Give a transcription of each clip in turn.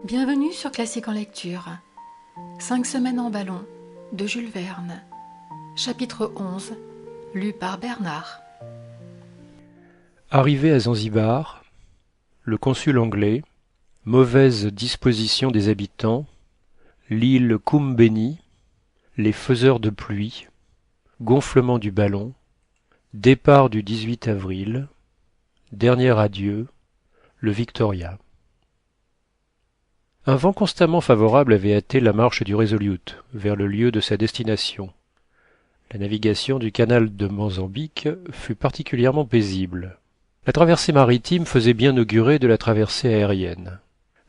Bienvenue sur Classique en lecture. 5 semaines en ballon de Jules Verne. Chapitre 11, lu par Bernard. Arrivé à Zanzibar, le consul anglais, mauvaise disposition des habitants, l'île Koumbeni, les faiseurs de pluie, gonflement du ballon, départ du 18 avril, dernier adieu, le Victoria. Un vent constamment favorable avait hâté la marche du Resolute vers le lieu de sa destination. La navigation du canal de Mozambique fut particulièrement paisible. La traversée maritime faisait bien augurer de la traversée aérienne.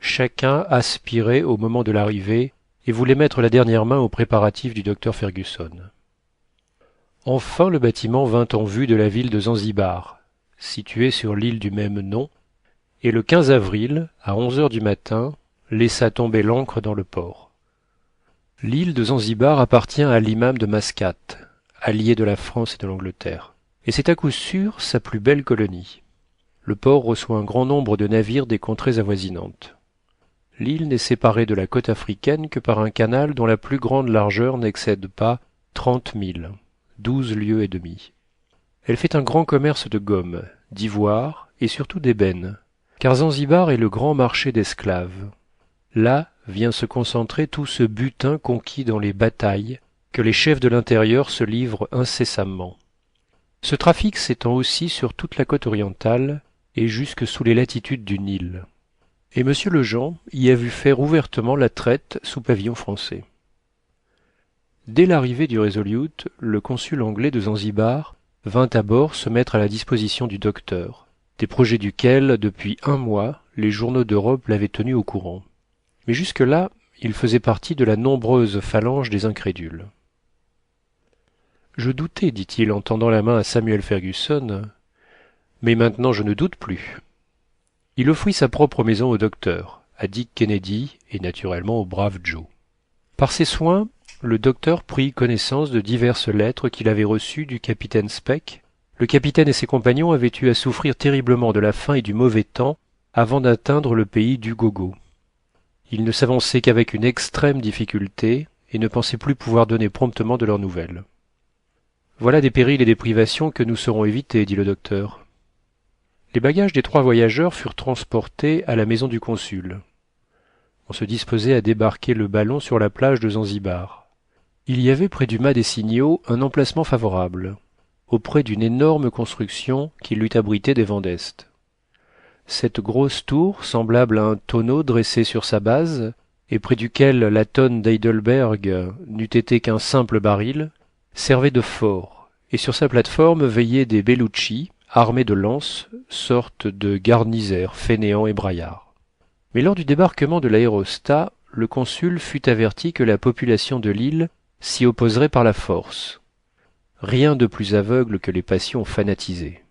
Chacun aspirait au moment de l'arrivée et voulait mettre la dernière main aux préparatifs du docteur Fergusson. Enfin le bâtiment vint en vue de la ville de Zanzibar, située sur l'île du même nom, et le 15 avril, à 11 heures du matin, laissa tomber l'ancre dans le port. L'île de Zanzibar appartient à l'imam de Mascate, allié de la France et de l'Angleterre, et c'est à coup sûr sa plus belle colonie. Le port reçoit un grand nombre de navires des contrées avoisinantes. L'île n'est séparée de la côte africaine que par un canal dont la plus grande largeur n'excède pas 30 milles, 12 lieues et demie. Elle fait un grand commerce de gomme, d'ivoire et surtout d'ébène, car Zanzibar est le grand marché d'esclaves. Là vient se concentrer tout ce butin conquis dans les batailles que les chefs de l'intérieur se livrent incessamment. Ce trafic s'étend aussi sur toute la côte orientale et jusque sous les latitudes du Nil. Et monsieur Lejean y a vu faire ouvertement la traite sous pavillon français. Dès l'arrivée du Resolute, le consul anglais de Zanzibar vint à bord se mettre à la disposition du docteur, des projets duquel, depuis un mois, les journaux d'Europe l'avaient tenu au courant. Mais jusque-là, il faisait partie de la nombreuse phalange des incrédules. Je doutais, dit-il en tendant la main à Samuel Fergusson, mais maintenant je ne doute plus. Il offrit sa propre maison au docteur, à Dick Kennedy et naturellement au brave Joe. Par ses soins, le docteur prit connaissance de diverses lettres qu'il avait reçues du capitaine Speke. Le capitaine et ses compagnons avaient eu à souffrir terriblement de la faim et du mauvais temps avant d'atteindre le pays d'Ugogo. Ils ne s'avançaient qu'avec une extrême difficulté et ne pensaient plus pouvoir donner promptement de leurs nouvelles. Voilà des périls et des privations que nous saurons éviter, dit le docteur. Les bagages des 3 voyageurs furent transportés à la maison du consul. On se disposait à débarquer le ballon sur la plage de Zanzibar. Il y avait près du mât des signaux un emplacement favorable, auprès d'une énorme construction qui l'eût abrité des vents d'est. Cette grosse tour, semblable à un tonneau dressé sur sa base, et près duquel la tonne d'Heidelberg n'eût été qu'un simple baril, servait de fort, et sur sa plate-forme veillaient des Bellucci, armés de lances, sorte de garnisaires fainéants et braillards. Mais lors du débarquement de l'aérostat, le consul fut averti que la population de l'île s'y opposerait par la force. Rien de plus aveugle que les passions fanatisées.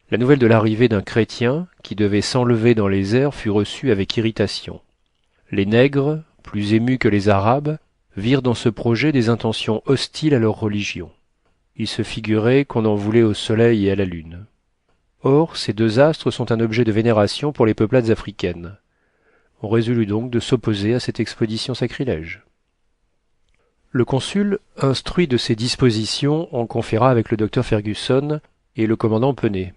La nouvelle de l'arrivée d'un chrétien qui devait s'enlever dans les airs fut reçue avec irritation. Les nègres, plus émus que les arabes, virent dans ce projet des intentions hostiles à leur religion. Ils se figuraient qu'on en voulait au soleil et à la lune. Or, ces 2 astres sont un objet de vénération pour les peuplades africaines. On résolut donc de s'opposer à cette expédition sacrilège. Le consul, instruit de ces dispositions, en conféra avec le docteur Fergusson et le commandant Pennet.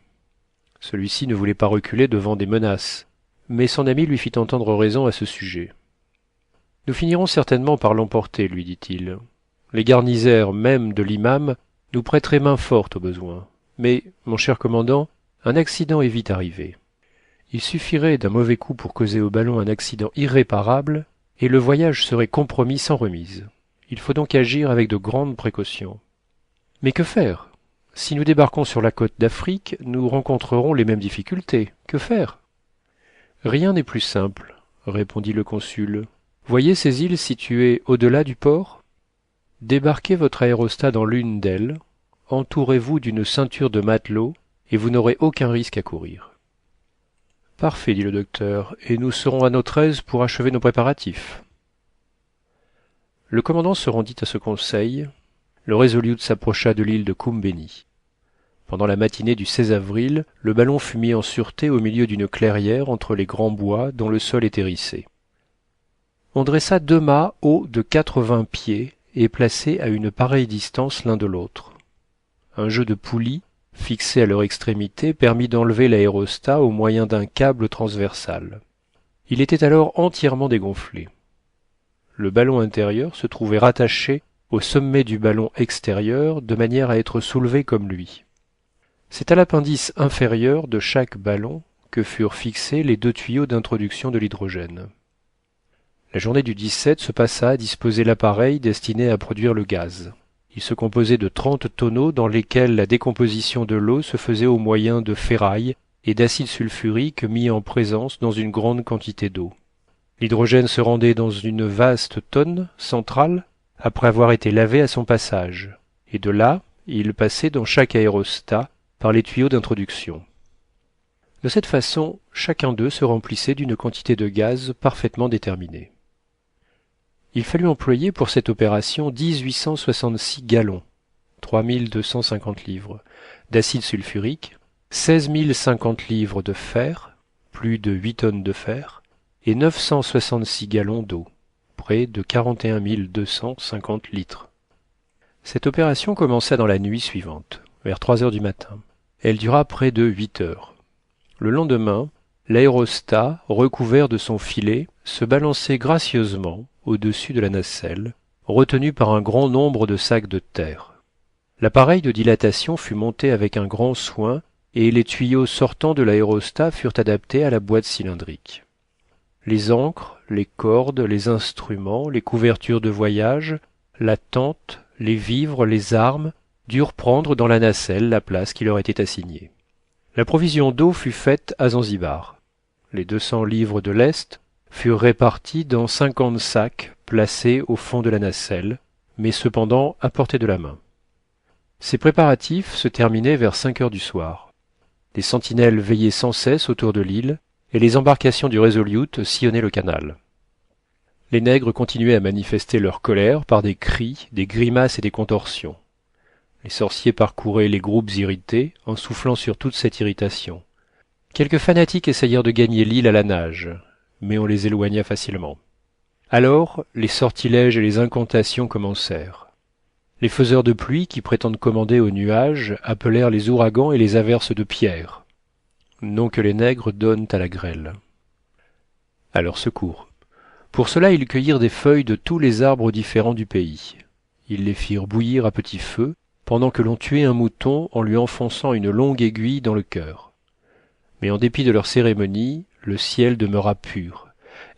Celui-ci ne voulait pas reculer devant des menaces, mais son ami lui fit entendre raison à ce sujet. Nous finirons certainement par l'emporter, lui dit-il. Les garnisaires même de l'imam nous prêteraient main forte au besoin. Mais, mon cher commandant, un accident est vite arrivé. Il suffirait d'un mauvais coup pour causer au ballon un accident irréparable, et le voyage serait compromis sans remise. Il faut donc agir avec de grandes précautions. Mais que faire ? Si nous débarquons sur la côte d'Afrique, nous rencontrerons les mêmes difficultés. Que faire ? Rien n'est plus simple, répondit le consul. Voyez ces îles situées au-delà du port ? Débarquez votre aérostat dans l'une d'elles, entourez-vous d'une ceinture de matelots, et vous n'aurez aucun risque à courir. Parfait, dit le docteur, et nous serons à notre aise pour achever nos préparatifs. Le commandant se rendit à ce conseil. Le Resolute s'approcha de l'île de Koumbeni. Pendant la matinée du 16 avril, le ballon fut mis en sûreté au milieu d'une clairière entre les grands bois dont le sol est hérissé. on dressa 2 mâts hauts de 80 pieds et placés à une pareille distance l'un de l'autre. Un jeu de poulies, fixées à leur extrémité, permit d'enlever l'aérostat au moyen d'un câble transversal. Il était alors entièrement dégonflé. Le ballon intérieur se trouvait rattaché au sommet du ballon extérieur de manière à être soulevé comme lui. C'est à l'appendice inférieur de chaque ballon que furent fixés les 2 tuyaux d'introduction de l'hydrogène. La journée du 17 se passa à disposer l'appareil destiné à produire le gaz. Il se composait de 30 tonneaux dans lesquels la décomposition de l'eau se faisait au moyen de ferraille et d'acide sulfurique mis en présence dans une grande quantité d'eau. L'hydrogène se rendait dans une vaste tonne centrale après avoir été lavé à son passage, et de là, il passait dans chaque aérostat par les tuyaux d'introduction. De cette façon, chacun d'eux se remplissait d'une quantité de gaz parfaitement déterminée. Il fallut employer pour cette opération 1866 gallons, 3250 livres, d'acide sulfurique, 16 050 livres de fer, plus de 8 tonnes de fer, et 966 gallons d'eau, près de 41 250 litres. Cette opération commença dans la nuit suivante, vers 3 heures du matin. Elle dura près de 8 heures. Le lendemain, l'aérostat, recouvert de son filet, se balançait gracieusement au-dessus de la nacelle, retenu par un grand nombre de sacs de terre. L'appareil de dilatation fut monté avec un grand soin et les tuyaux sortant de l'aérostat furent adaptés à la boîte cylindrique. Les ancres, les cordes, les instruments, les couvertures de voyage, la tente, les vivres, les armes durent prendre dans la nacelle la place qui leur était assignée. La provision d'eau fut faite à Zanzibar. Les 200 livres de lest furent répartis dans 50 sacs placés au fond de la nacelle, mais cependant à portée de la main. Ces préparatifs se terminaient vers 5 heures du soir. Des sentinelles veillaient sans cesse autour de l'île, et les embarcations du Resolute sillonnaient le canal. Les nègres continuaient à manifester leur colère par des cris, des grimaces et des contorsions. Les sorciers parcouraient les groupes irrités en soufflant sur toute cette irritation. Quelques fanatiques essayèrent de gagner l'île à la nage, mais on les éloigna facilement. Alors, les sortilèges et les incantations commencèrent. Les faiseurs de pluie qui prétendent commander aux nuages appelèrent les ouragans et les averses de pierre, nom que les nègres donnent à la grêle. À leur secours. Pour cela, ils cueillirent des feuilles de tous les arbres différents du pays. Ils les firent bouillir à petit feu, pendant que l'on tuait un mouton en lui enfonçant une longue aiguille dans le cœur. Mais en dépit de leur cérémonie, le ciel demeura pur,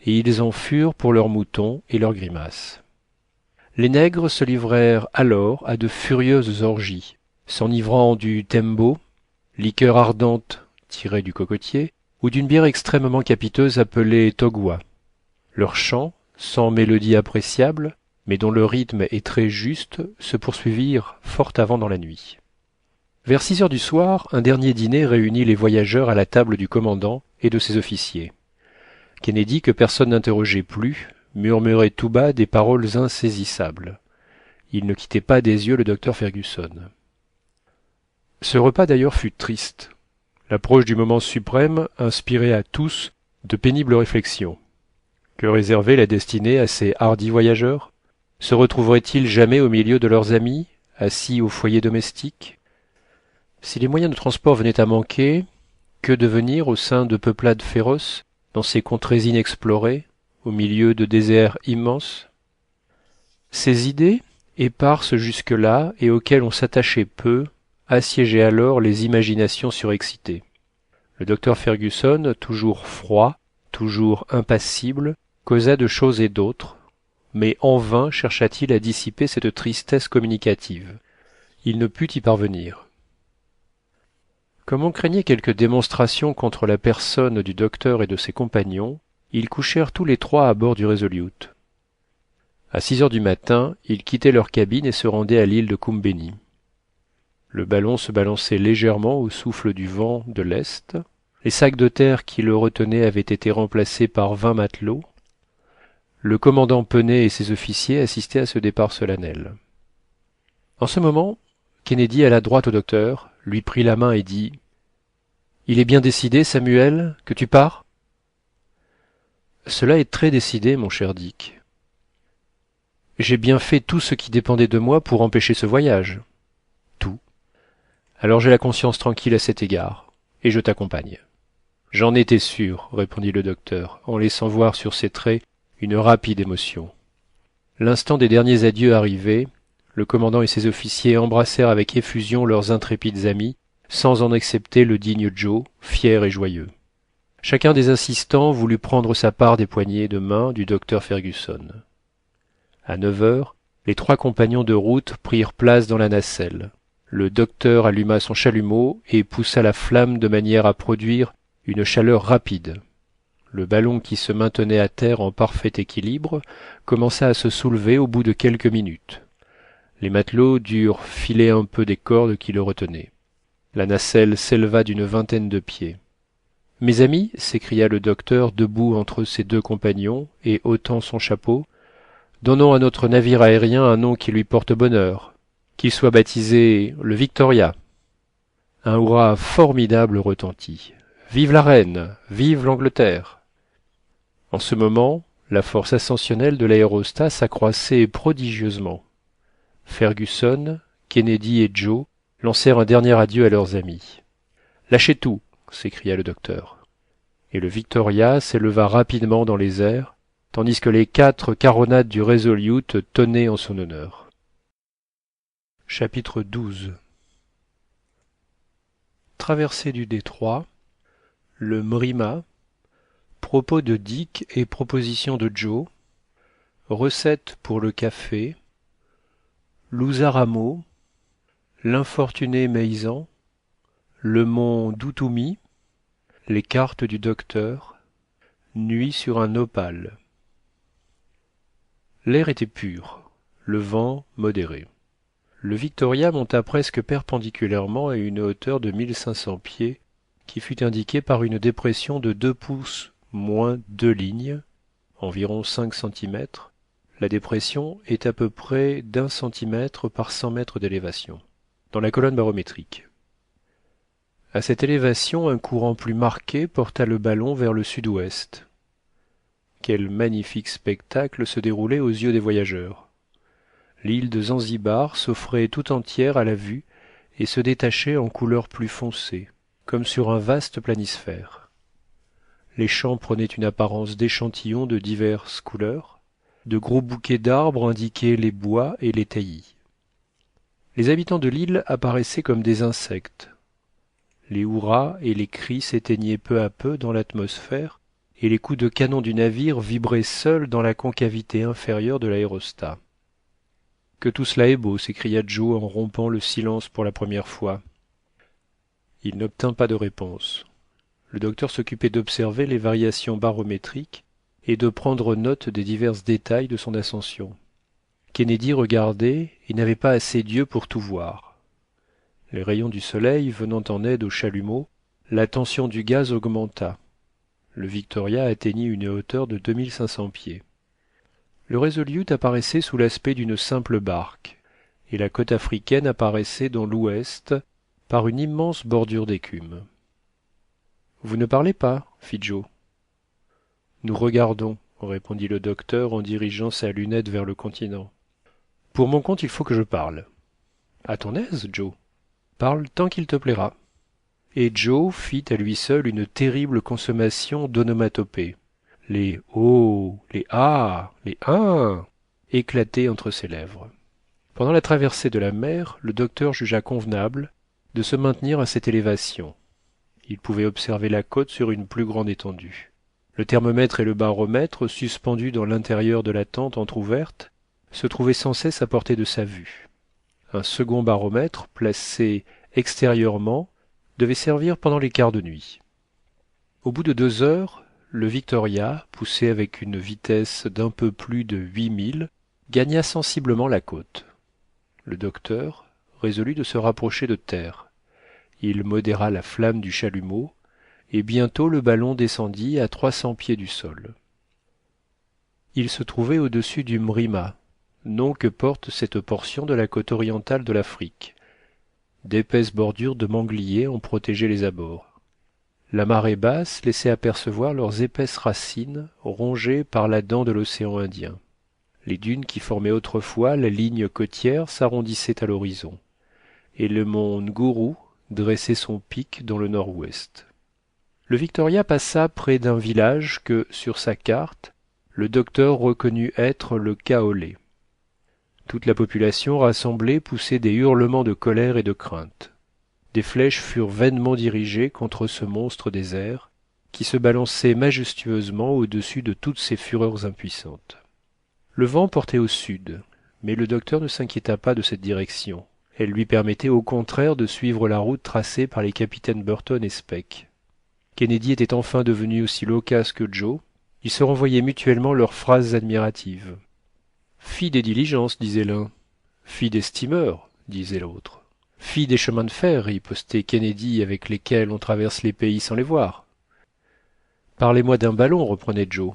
et ils en furent pour leurs moutons et leurs grimaces. Les nègres se livrèrent alors à de furieuses orgies, s'enivrant du tembo, liqueur ardente tirée du cocotier, ou d'une bière extrêmement capiteuse appelée togwa. Leurs chants, sans mélodie appréciable, mais dont le rythme est très juste, se poursuivirent fort avant dans la nuit. Vers 6 heures du soir, un dernier dîner réunit les voyageurs à la table du commandant et de ses officiers. Kennedy, que personne n'interrogeait plus, murmurait tout bas des paroles insaisissables. Il ne quittait pas des yeux le docteur Fergusson. Ce repas d'ailleurs fut triste. L'approche du moment suprême inspirait à tous de pénibles réflexions. Que réservait la destinée à ces hardis voyageurs? Se retrouveraient-ils jamais au milieu de leurs amis, assis au foyer domestique? Si les moyens de transport venaient à manquer, que devenir au sein de peuplades féroces, dans ces contrées inexplorées, au milieu de déserts immenses? Ces idées, éparses jusque-là et auxquelles on s'attachait peu, assiégeaient alors les imaginations surexcitées. Le docteur Fergusson, toujours froid, toujours impassible, causa de choses et d'autres, mais en vain chercha-t-il à dissiper cette tristesse communicative. Il ne put y parvenir. Comme on craignait quelque démonstration contre la personne du docteur et de ses compagnons, ils couchèrent tous les trois à bord du Resolute. À 6 heures du matin, ils quittaient leur cabine et se rendaient à l'île de Koumbeni. Le ballon se balançait légèrement au souffle du vent de l'est. Les sacs de terre qui le retenaient avaient été remplacés par 20 matelots. Le commandant Pennet et ses officiers assistaient à ce départ solennel. En ce moment, Kennedy alla droit au docteur, lui prit la main et dit « Il est bien décidé, Samuel, que tu pars » cela est très décidé, mon cher Dick. J'ai bien fait tout ce qui dépendait de moi pour empêcher ce voyage. Tout. Alors j'ai la conscience tranquille à cet égard, et je t'accompagne. J'en étais sûr, répondit le docteur, en laissant voir sur ses traits une rapide émotion. L'instant des derniers adieux arrivé, le commandant et ses officiers embrassèrent avec effusion leurs intrépides amis, sans en excepter le digne Joe, fier et joyeux. Chacun des assistants voulut prendre sa part des poignées de main du docteur Fergusson. À 9 heures, les trois compagnons de route prirent place dans la nacelle. Le docteur alluma son chalumeau et poussa la flamme de manière à produire une chaleur rapide. Le ballon qui se maintenait à terre en parfait équilibre commença à se soulever au bout de quelques minutes. Les matelots durent filer un peu des cordes qui le retenaient. La nacelle s'éleva d'une vingtaine de pieds. « Mes amis, s'écria le docteur debout entre ses deux compagnons et ôtant son chapeau, donnons à notre navire aérien un nom qui lui porte bonheur, qu'il soit baptisé le Victoria. » Un hurrah formidable retentit. « Vive la reine! Vive l'Angleterre !» En ce moment, la force ascensionnelle de l'aérostat s'accroissait prodigieusement. Fergusson, Kennedy et Joe lancèrent un dernier adieu à leurs amis. « Lâchez tout !» s'écria le docteur. Et le Victoria s'éleva rapidement dans les airs, tandis que les 4 caronades du Resolute tonnaient en son honneur. Chapitre 12. Traversée du détroit, le Mrima, propos de Dick et proposition de Joe, recette pour le café, Lousaramo, l'infortuné Maizan, le mont Doutoumi, les cartes du docteur, nuit sur un opale. L'air était pur, le vent modéré. Le Victoria monta presque perpendiculairement à une hauteur de 1500 pieds, qui fut indiquée par une dépression de 2 pouces moins 2 lignes, environ 5 centimètres. La dépression est à peu près d'1 centimètre par 100 mètres d'élévation, dans la colonne barométrique. À cette élévation, un courant plus marqué porta le ballon vers le sud-ouest. Quel magnifique spectacle se déroulait aux yeux des voyageurs! L'île de Zanzibar s'offrait tout entière à la vue et se détachait en couleurs plus foncées, comme sur un vaste planisphère. Les champs prenaient une apparence d'échantillons de diverses couleurs. De gros bouquets d'arbres indiquaient les bois et les taillis. Les habitants de l'île apparaissaient comme des insectes. Les hurrahs et les cris s'éteignaient peu à peu dans l'atmosphère, et les coups de canon du navire vibraient seuls dans la concavité inférieure de l'aérostat. « Que tout cela est beau !» s'écria Joe en rompant le silence pour la première fois. Il n'obtint pas de réponse. Le docteur s'occupait d'observer les variations barométriques et de prendre note des divers détails de son ascension. Kennedy regardait et n'avait pas assez d'yeux pour tout voir. Les rayons du soleil venant en aide au chalumeau, la tension du gaz augmenta. Le Victoria atteignit une hauteur de 2500 pieds. Le Resolute apparaissait sous l'aspect d'une simple barque, et la côte africaine apparaissait dans l'ouest par une immense bordure d'écume. « Vous ne parlez pas, fit Joe. « Nous regardons, répondit le docteur en dirigeant sa lunette vers le continent. « Pour mon compte, il faut que je parle. »« À ton aise, Joe. Parle tant qu'il te plaira. » Et Joe fit à lui seul une terrible consommation d'onomatopées. Les « oh », les « ah », les « hein » éclataient entre ses lèvres. Pendant la traversée de la mer, le docteur jugea convenable de se maintenir à cette élévation. Il pouvait observer la côte sur une plus grande étendue. Le thermomètre et le baromètre, suspendus dans l'intérieur de la tente entr'ouverte, se trouvaient sans cesse à portée de sa vue. Un second baromètre, placé extérieurement, devait servir pendant les quarts de nuit. Au bout de 2 heures, le Victoria, poussé avec une vitesse d'un peu plus de 8 milles, gagna sensiblement la côte. Le docteur résolut de se rapprocher de terre. Il modéra la flamme du chalumeau, et bientôt le ballon descendit à 300 pieds du sol. Il se trouvait au-dessus du Mrima, nom que porte cette portion de la côte orientale de l'Afrique. D'épaisses bordures de mangliers en protégeaient les abords. La marée basse laissait apercevoir leurs épaisses racines rongées par la dent de l'océan Indien. Les dunes qui formaient autrefois la ligne côtière s'arrondissaient à l'horizon, et le mont Nguru dressait son pic dans le nord-ouest. Le Victoria passa près d'un village que, sur sa carte, le docteur reconnut être le Kaolé. Toute la population rassemblée poussait des hurlements de colère et de crainte. Des flèches furent vainement dirigées contre ce monstre des airs, qui se balançait majestueusement au-dessus de toutes ces fureurs impuissantes. Le vent portait au sud, mais le docteur ne s'inquiéta pas de cette direction. Elle lui permettait au contraire de suivre la route tracée par les capitaines Burton et Speke. Kennedy était enfin devenu aussi loquace que Joe. Ils se renvoyaient mutuellement leurs phrases admiratives. « Fille des diligences, disait l'un. « Fille des steamers, disait l'autre. « Fille des chemins de fer, ripostait Kennedy, avec lesquels on traverse les pays sans les voir. »« Parlez-moi d'un ballon, reprenait Joe.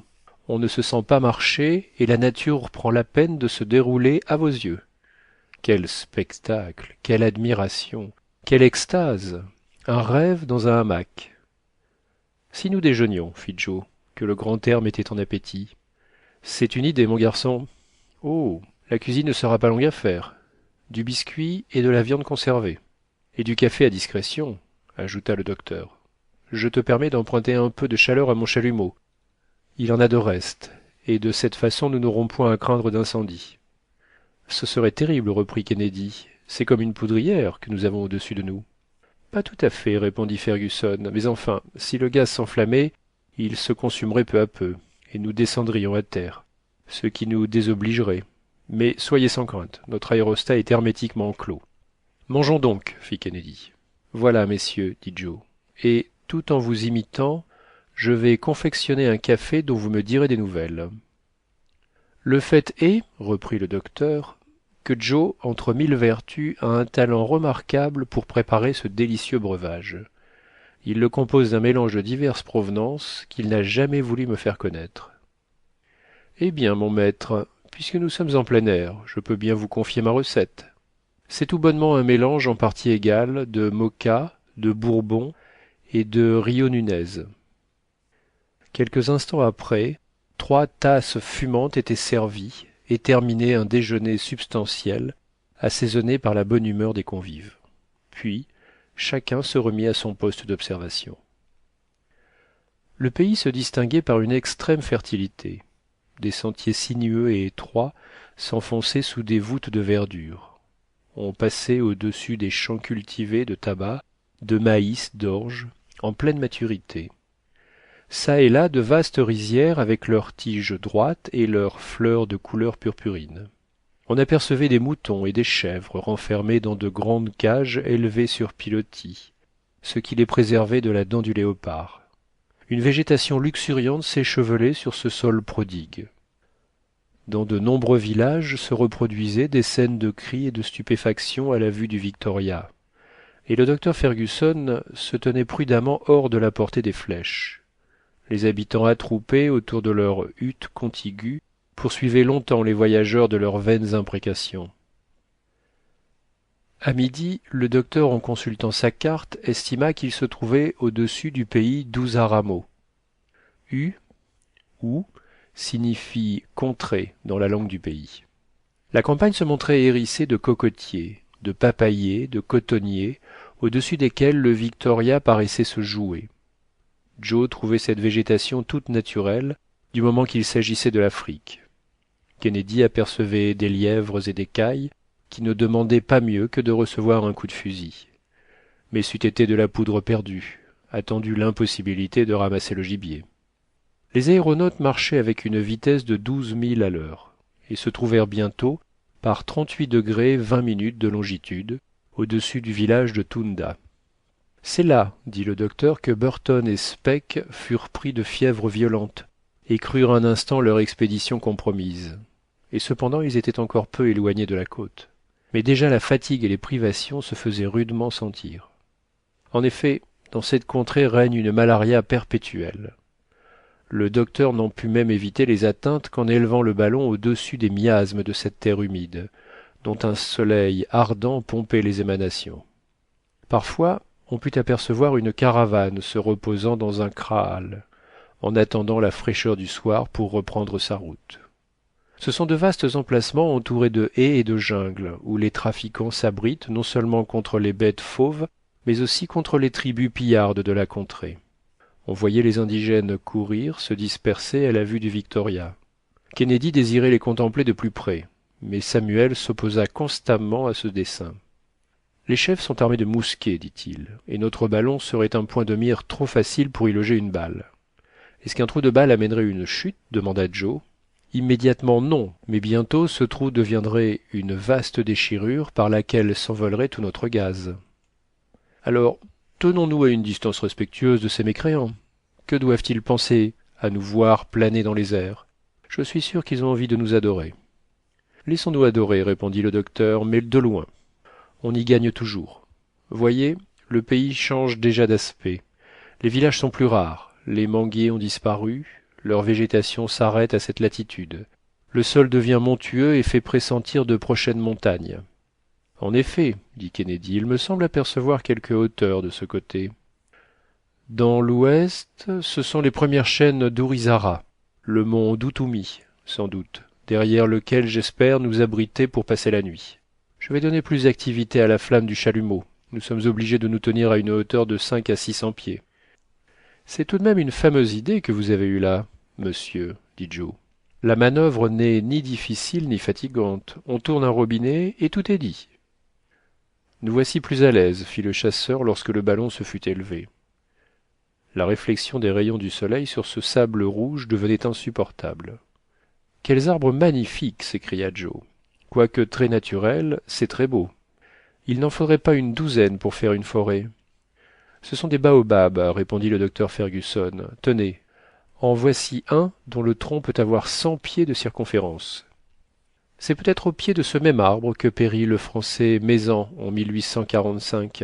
On ne se sent pas marcher et la nature prend la peine de se dérouler à vos yeux. Quel spectacle, quelle admiration, quelle extase! Un rêve dans un hamac. Si nous déjeunions, fit Joe, que le grand air mettait en appétit. C'est une idée, mon garçon. Oh, la cuisine ne sera pas longue à faire. Du biscuit et de la viande conservée. Et du café à discrétion, ajouta le docteur. Je te permets d'emprunter un peu de chaleur à mon chalumeau. Il en a de reste, et de cette façon nous n'aurons point à craindre d'incendie. Ce serait terrible, reprit Kennedy. C'est comme une poudrière que nous avons au-dessus de nous. Pas tout à fait, répondit Fergusson, mais enfin, si le gaz s'enflammait, il se consumerait peu à peu, et nous descendrions à terre, ce qui nous désobligerait. Mais soyez sans crainte, notre aérostat est hermétiquement clos. Mangeons donc, fit Kennedy. Voilà, messieurs, dit Joe, et, tout en vous imitant, je vais confectionner un café dont vous me direz des nouvelles. Le fait est, reprit le docteur, que Joe, entre mille vertus, a un talent remarquable pour préparer ce délicieux breuvage. Il le compose d'un mélange de diverses provenances qu'il n'a jamais voulu me faire connaître. Eh bien, mon maître, puisque nous sommes en plein air, je peux bien vous confier ma recette. C'est tout bonnement un mélange en partie égale de moka, de bourbon et de rio nunez. Quelques instants après, 3 tasses fumantes étaient servies et terminait un déjeuner substantiel, assaisonné par la bonne humeur des convives. Puis, chacun se remit à son poste d'observation. Le pays se distinguait par une extrême fertilité. Des sentiers sinueux et étroits s'enfonçaient sous des voûtes de verdure. On passait au-dessus des champs cultivés de tabac, de maïs, d'orge, en pleine maturité. Çà et là de vastes rizières avec leurs tiges droites et leurs fleurs de couleur purpurine. On apercevait des moutons et des chèvres renfermés dans de grandes cages élevées sur pilotis, ce qui les préservait de la dent du léopard. Une végétation luxuriante s'échevelait sur ce sol prodigue. Dans de nombreux villages se reproduisaient des scènes de cris et de stupéfaction à la vue du Victoria, et le docteur Fergusson se tenait prudemment hors de la portée des flèches. Les habitants attroupés autour de leurs huttes contiguës poursuivaient longtemps les voyageurs de leurs vaines imprécations. À midi, le docteur, en consultant sa carte, estima qu'il se trouvait au-dessus du pays d'Uzaramo. Ou signifie contrée dans la langue du pays. La campagne se montrait hérissée de cocotiers, de papayers, de cotonniers, au-dessus desquels le Victoria paraissait se jouer. Joe trouvait cette végétation toute naturelle du moment qu'il s'agissait de l'Afrique. Kennedy apercevait des lièvres et des cailles qui ne demandaient pas mieux que de recevoir un coup de fusil. Mais c'eût été de la poudre perdue, attendu l'impossibilité de ramasser le gibier. Les aéronautes marchaient avec une vitesse de 12 milles à l'heure et se trouvèrent bientôt, par 38° 20' de longitude, au-dessus du village de Tounda. C'est là, dit le docteur, que Burton et Speke furent pris de fièvre violente et crurent un instant leur expédition compromise. Et cependant ils étaient encore peu éloignés de la côte. Mais déjà la fatigue et les privations se faisaient rudement sentir. En effet, dans cette contrée règne une malaria perpétuelle. Le docteur n'en put même éviter les atteintes qu'en élevant le ballon au-dessus des miasmes de cette terre humide, dont un soleil ardent pompait les émanations. Parfois, on put apercevoir une caravane se reposant dans un kraal, en attendant la fraîcheur du soir pour reprendre sa route. Ce sont de vastes emplacements entourés de haies et de jungles, où les trafiquants s'abritent non seulement contre les bêtes fauves, mais aussi contre les tribus pillardes de la contrée. On voyait les indigènes courir, se disperser à la vue du Victoria. Kennedy désirait les contempler de plus près, mais Samuel s'opposa constamment à ce dessein. Les chefs sont armés de mousquets, dit-il, et notre ballon serait un point de mire trop facile pour y loger une balle. Est-ce qu'un trou de balle amènerait une chute demanda Joe. Immédiatement non, mais bientôt ce trou deviendrait une vaste déchirure par laquelle s'envolerait tout notre gaz. Alors, tenons-nous à une distance respectueuse de ces mécréants. Que doivent-ils penser à nous voir planer dans les airs? Je suis sûr qu'ils ont envie de nous adorer. Laissons-nous adorer, répondit le docteur, mais de loin. On y gagne toujours. Voyez, le pays change déjà d'aspect. Les villages sont plus rares, les manguiers ont disparu, leur végétation s'arrête à cette latitude. Le sol devient montueux et fait pressentir de prochaines montagnes. En effet, dit Kennedy, il me semble apercevoir quelques hauteurs de ce côté. Dans l'ouest, ce sont les premières chaînes d'Orizara, le mont Duthumi, sans doute, derrière lequel j'espère nous abriter pour passer la nuit. Je vais donner plus d'activité à la flamme du chalumeau. Nous sommes obligés de nous tenir à une hauteur de 5 à 600 pieds. C'est tout de même une fameuse idée que vous avez eue là, monsieur, dit Joe. La manœuvre n'est ni difficile ni fatigante. On tourne un robinet et tout est dit. Nous voici plus à l'aise, fit le chasseur lorsque le ballon se fut élevé. La réflexion des rayons du soleil sur ce sable rouge devenait insupportable. Quels arbres magnifiques, s'écria Joe. Quoique très naturel, c'est très beau. Il n'en faudrait pas une douzaine pour faire une forêt. Ce sont des baobabs, répondit le docteur Fergusson. Tenez, en voici un dont le tronc peut avoir 100 pieds de circonférence. C'est peut-être au pied de ce même arbre que périt le français Maizan en 1845,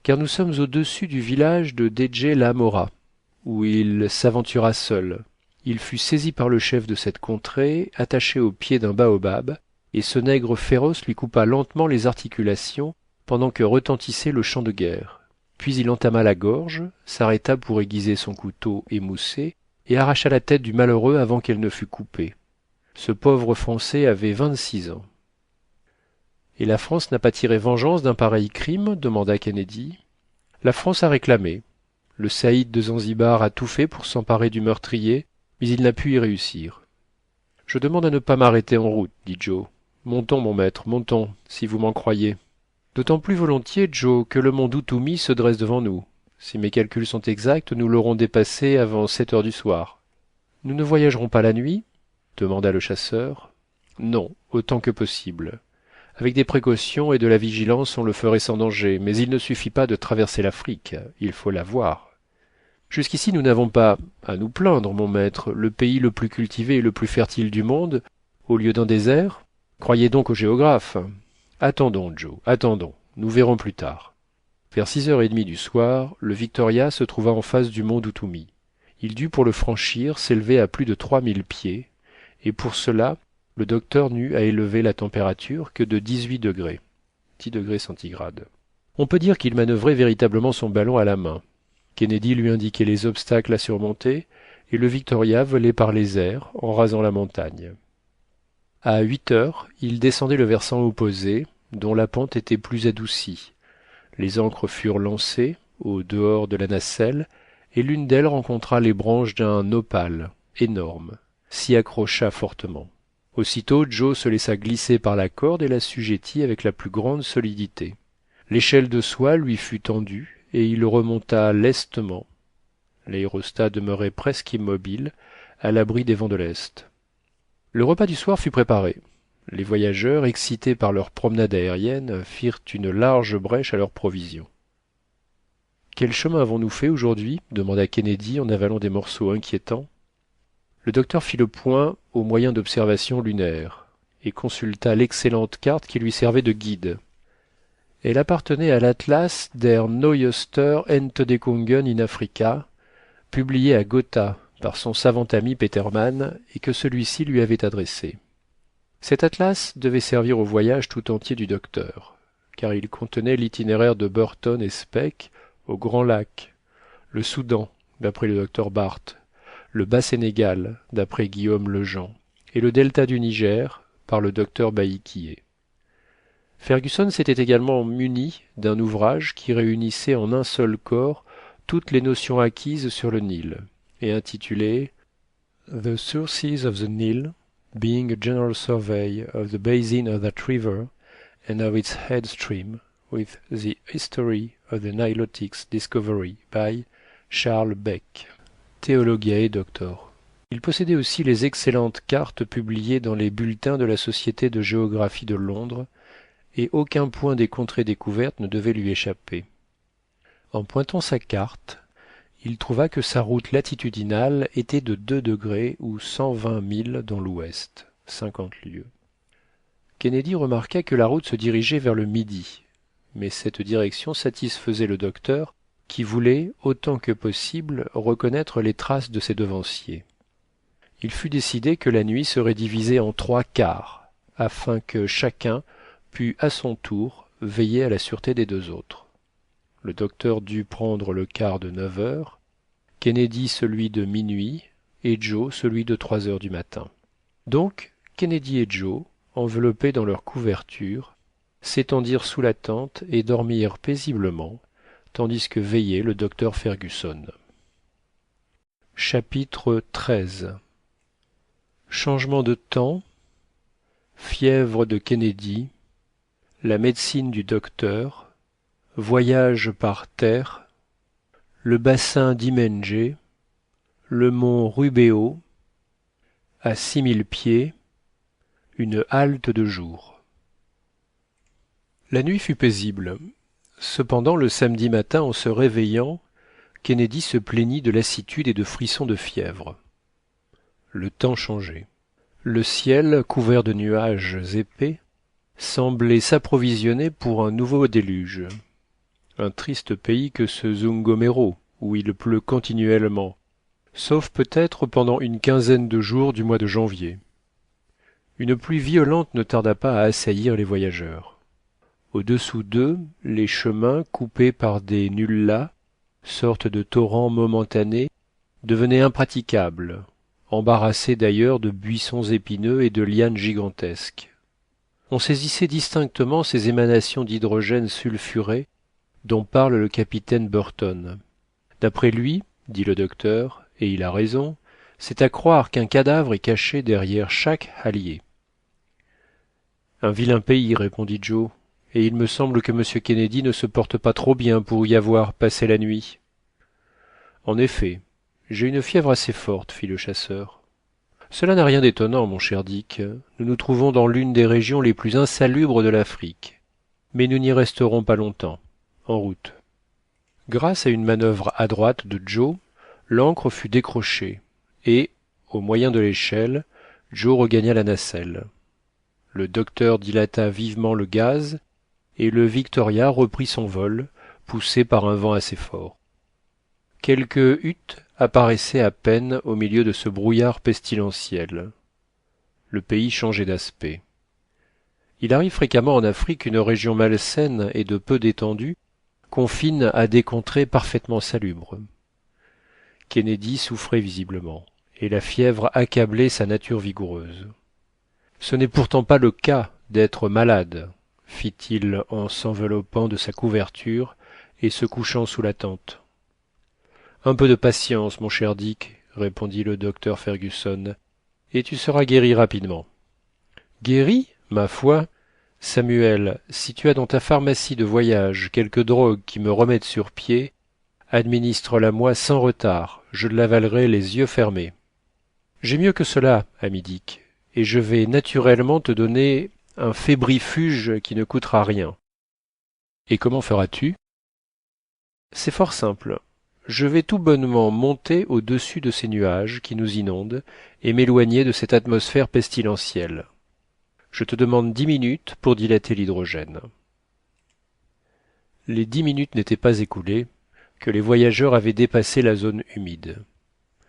car nous sommes au-dessus du village de Deje-la-Mora, où il s'aventura seul. Il fut saisi par le chef de cette contrée, attaché au pied d'un baobab, et ce nègre féroce lui coupa lentement les articulations pendant que retentissait le chant de guerre. Puis il entama la gorge, s'arrêta pour aiguiser son couteau émoussé et arracha la tête du malheureux avant qu'elle ne fût coupée. Ce pauvre Français avait 26 ans. Et la France n'a pas tiré vengeance d'un pareil crime demanda Kennedy. La France a réclamé. Le saïd de Zanzibar a tout fait pour s'emparer du meurtrier, mais il n'a pu y réussir. Je demande à ne pas m'arrêter en route, dit Joe. Montons, mon maître, montons, si vous m'en croyez. D'autant plus volontiers, Joe, que le mont Duthumi se dresse devant nous. Si mes calculs sont exacts, nous l'aurons dépassé avant 7 heures du soir. Nous ne voyagerons pas la nuit? Demanda le chasseur. Non, autant que possible. Avec des précautions et de la vigilance, on le ferait sans danger, mais il ne suffit pas de traverser l'Afrique, il faut la voir. Jusqu'ici, nous n'avons pas à nous plaindre, mon maître, le pays le plus cultivé et le plus fertile du monde, au lieu d'un désert. Croyez donc aux géographes. Attendons, Joe, attendons, nous verrons plus tard. Vers 6h30 du soir, le Victoria se trouva en face du mont Duthumi. Il dut, pour le franchir, s'élever à plus de 3000 pieds, et pour cela, le docteur n'eut à élever la température que de 18 degrés, 10 degrés centigrades. On peut dire qu'il manœuvrait véritablement son ballon à la main. Kennedy lui indiquait les obstacles à surmonter, et le Victoria volait par les airs en rasant la montagne. À 8 heures, il descendait le versant opposé, dont la pente était plus adoucie. Les ancres furent lancées, au dehors de la nacelle, et l'une d'elles rencontra les branches d'un nopal énorme, s'y accrocha fortement. Aussitôt, Joe se laissa glisser par la corde et l'assujettit avec la plus grande solidité. L'échelle de soie lui fut tendue, et il remonta lestement. L'aérostat demeurait presque immobile, à l'abri des vents de l'est. Le repas du soir fut préparé. Les voyageurs, excités par leur promenade aérienne, firent une large brèche à leurs provisions. Quel chemin avons-nous fait aujourd'hui demanda Kennedy en avalant des morceaux inquiétants. Le docteur fit le point au moyen d'observations lunaires et consulta l'excellente carte qui lui servait de guide. Elle appartenait à l'Atlas der Neuester Entdeckungen in Africa, publié à Gotha par son savant ami Petermann et que celui-ci lui avait adressé. Cet atlas devait servir au voyage tout entier du docteur, car il contenait l'itinéraire de Burton et Speke au Grand Lac, le Soudan, d'après le docteur Barth, le Bas-Sénégal, d'après Guillaume Lejean, et le delta du Niger, par le docteur Baïkié. Fergusson s'était également muni d'un ouvrage qui réunissait en un seul corps toutes les notions acquises sur le Nil, et intitulé The Sources of the Nile, being a general survey of the basin of that river and of its headstream, with the history of the Nilotics discovery by Charles Beck, Theologiae Doctor. Il possédait aussi les excellentes cartes publiées dans les bulletins de la Société de géographie de Londres, et aucun point des contrées découvertes ne devait lui échapper. En pointant sa carte, il trouva que sa route latitudinale était de 2 degrés ou 120 milles dans l'ouest, 50 lieues. Kennedy remarqua que la route se dirigeait vers le midi, mais cette direction satisfaisait le docteur, qui voulait, autant que possible, reconnaître les traces de ses devanciers. Il fut décidé que la nuit serait divisée en 3 quarts, afin que chacun pût à son tour veiller à la sûreté des 2 autres. Le docteur dut prendre le quart de 9 heures, Kennedy celui de minuit, et Joe celui de 3 heures du matin. Donc Kennedy et Joe, enveloppés dans leurs couvertures, s'étendirent sous la tente et dormirent paisiblement, tandis que veillait le docteur Fergusson. Chapitre 13. Changement de temps, fièvre de Kennedy, la médecine du docteur, voyage par terre, le bassin d'Imenge, le mont Rubeho, à 6000 pieds, une halte de jour. La nuit fut paisible. Cependant, le samedi matin, en se réveillant, Kennedy se plaignit de lassitude et de frissons de fièvre. Le temps changeait. Le ciel, couvert de nuages épais, semblait s'approvisionner pour un nouveau déluge. Un triste pays que ce Zungomero, où il pleut continuellement, sauf peut-être pendant une quinzaine de jours du mois de janvier. Une pluie violente ne tarda pas à assaillir les voyageurs. Au-dessous d'eux, les chemins, coupés par des nullahs, sortes de torrents momentanés, devenaient impraticables, embarrassés d'ailleurs de buissons épineux et de lianes gigantesques. On saisissait distinctement ces émanations d'hydrogène sulfuré dont parle le capitaine Burton. D'après lui, dit le docteur, et il a raison, c'est à croire qu'un cadavre est caché derrière chaque hallier. Un vilain pays, répondit Joe, et il me semble que M. Kennedy ne se porte pas trop bien pour y avoir passé la nuit. En effet, j'ai une fièvre assez forte, fit le chasseur. Cela n'a rien d'étonnant, mon cher Dick. Nous nous trouvons dans l'une des régions les plus insalubres de l'Afrique. Mais nous n'y resterons pas longtemps. En route. Grâce à une manœuvre adroite de Joe, l'ancre fut décrochée, et, au moyen de l'échelle, Joe regagna la nacelle. Le docteur dilata vivement le gaz, et le Victoria reprit son vol, poussé par un vent assez fort. Quelques huttes apparaissaient à peine au milieu de ce brouillard pestilentiel. Le pays changeait d'aspect. Il arrive fréquemment en Afrique qu'une région malsaine et de peu d'étendue confine à des contrées parfaitement salubres. Kennedy souffrait visiblement, et la fièvre accablait sa nature vigoureuse. Ce n'est pourtant pas le cas d'être malade, fit-il en s'enveloppant de sa couverture et se couchant sous la tente. Un peu de patience, mon cher Dick, répondit le docteur Fergusson, et tu seras guéri rapidement. Guéri, ma foi, Samuel, si tu as dans ta pharmacie de voyage quelque drogue qui me remette sur pied, administre-la-moi sans retard, je l'avalerai les yeux fermés. J'ai mieux que cela, ami Dick, et je vais naturellement te donner un fébrifuge qui ne coûtera rien. Et comment feras-tu? C'est fort simple. Je vais tout bonnement monter au-dessus de ces nuages qui nous inondent et m'éloigner de cette atmosphère pestilentielle. Je te demande 10 minutes pour dilater l'hydrogène. Les 10 minutes n'étaient pas écoulées que les voyageurs avaient dépassé la zone humide.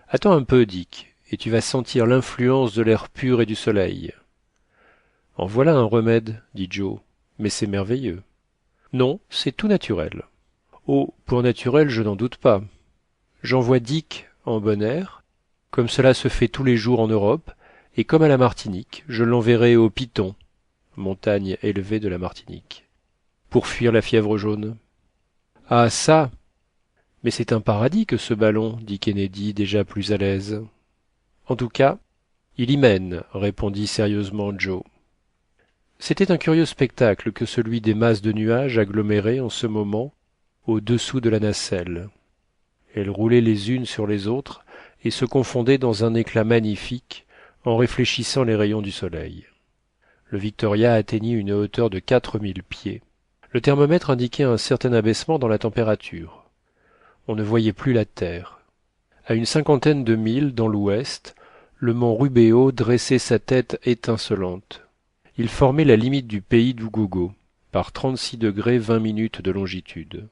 Attends un peu, Dick, et tu vas sentir l'influence de l'air pur et du soleil. En voilà un remède, dit Joe, mais c'est merveilleux. Non, c'est tout naturel. Oh, point naturel, je n'en doute pas. J'envoie Dick en bon air, comme cela se fait tous les jours en Europe, et comme à la Martinique, je l'enverrai au Piton, montagne élevée de la Martinique, pour fuir la fièvre jaune. Ah ça! Mais c'est un paradis que ce ballon, dit Kennedy, déjà plus à l'aise. En tout cas, il y mène, répondit sérieusement Joe. C'était un curieux spectacle que celui des masses de nuages agglomérées en ce moment au-dessous de la nacelle. Elles roulaient les unes sur les autres et se confondaient dans un éclat magnifique en réfléchissant les rayons du soleil. Le Victoria atteignit une hauteur de 4000 pieds. Le thermomètre indiquait un certain abaissement dans la température. On ne voyait plus la terre. À une cinquantaine de milles dans l'ouest, le mont Rubeho dressait sa tête étincelante. Il formait la limite du pays d'Ugogo, par 36° 20' de longitude.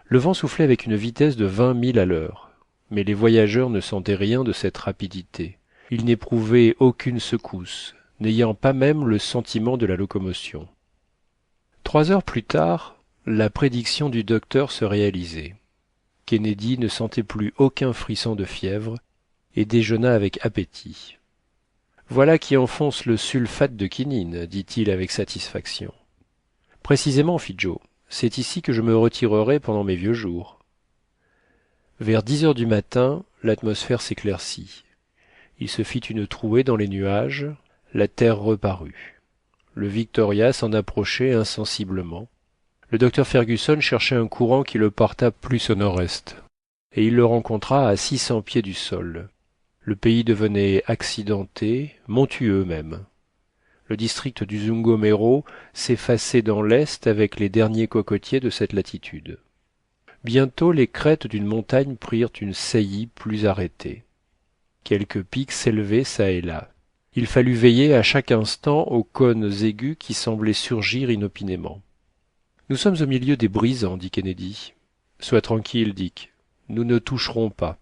Le vent soufflait avec une vitesse de 20 milles à l'heure, mais les voyageurs ne sentaient rien de cette rapidité. Ils n'éprouvaient aucune secousse, n'ayant pas même le sentiment de la locomotion. 3 heures plus tard, la prédiction du docteur se réalisait. Kennedy ne sentait plus aucun frisson de fièvre et déjeuna avec appétit. Voilà qui enfonce le sulfate de quinine, dit-il avec satisfaction. Précisément, fit Joe, c'est ici que je me retirerai pendant mes vieux jours. Vers 10 heures du matin, l'atmosphère s'éclaircit. Il se fit une trouée dans les nuages, la terre reparut. Le Victoria s'en approchait insensiblement. Le docteur Fergusson cherchait un courant qui le portât plus au nord-est, et il le rencontra à 600 pieds du sol. Le pays devenait accidenté, montueux même. Le district du Zungomero s'effaçait dans l'est avec les derniers cocotiers de cette latitude. Bientôt les crêtes d'une montagne prirent une saillie plus arrêtée. Quelques pics s'élevaient çà et là. Il fallut veiller à chaque instant aux cônes aigus qui semblaient surgir inopinément. « Nous sommes au milieu des brisants, dit Kennedy. « Sois tranquille, Dick. Nous ne toucherons pas. »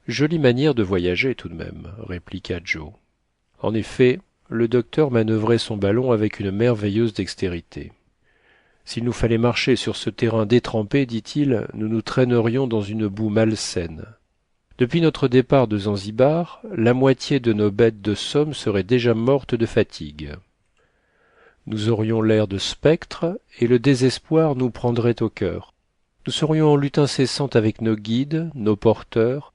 Jolie manière de voyager tout de même, répliqua Joe. En effet, le docteur manœuvrait son ballon avec une merveilleuse dextérité. S'il nous fallait marcher sur ce terrain détrempé, dit-il, nous nous traînerions dans une boue malsaine. Depuis notre départ de Zanzibar, la moitié de nos bêtes de somme seraient déjà mortes de fatigue. Nous aurions l'air de spectres et le désespoir nous prendrait au cœur. Nous serions en lutte incessante avec nos guides, nos porteurs,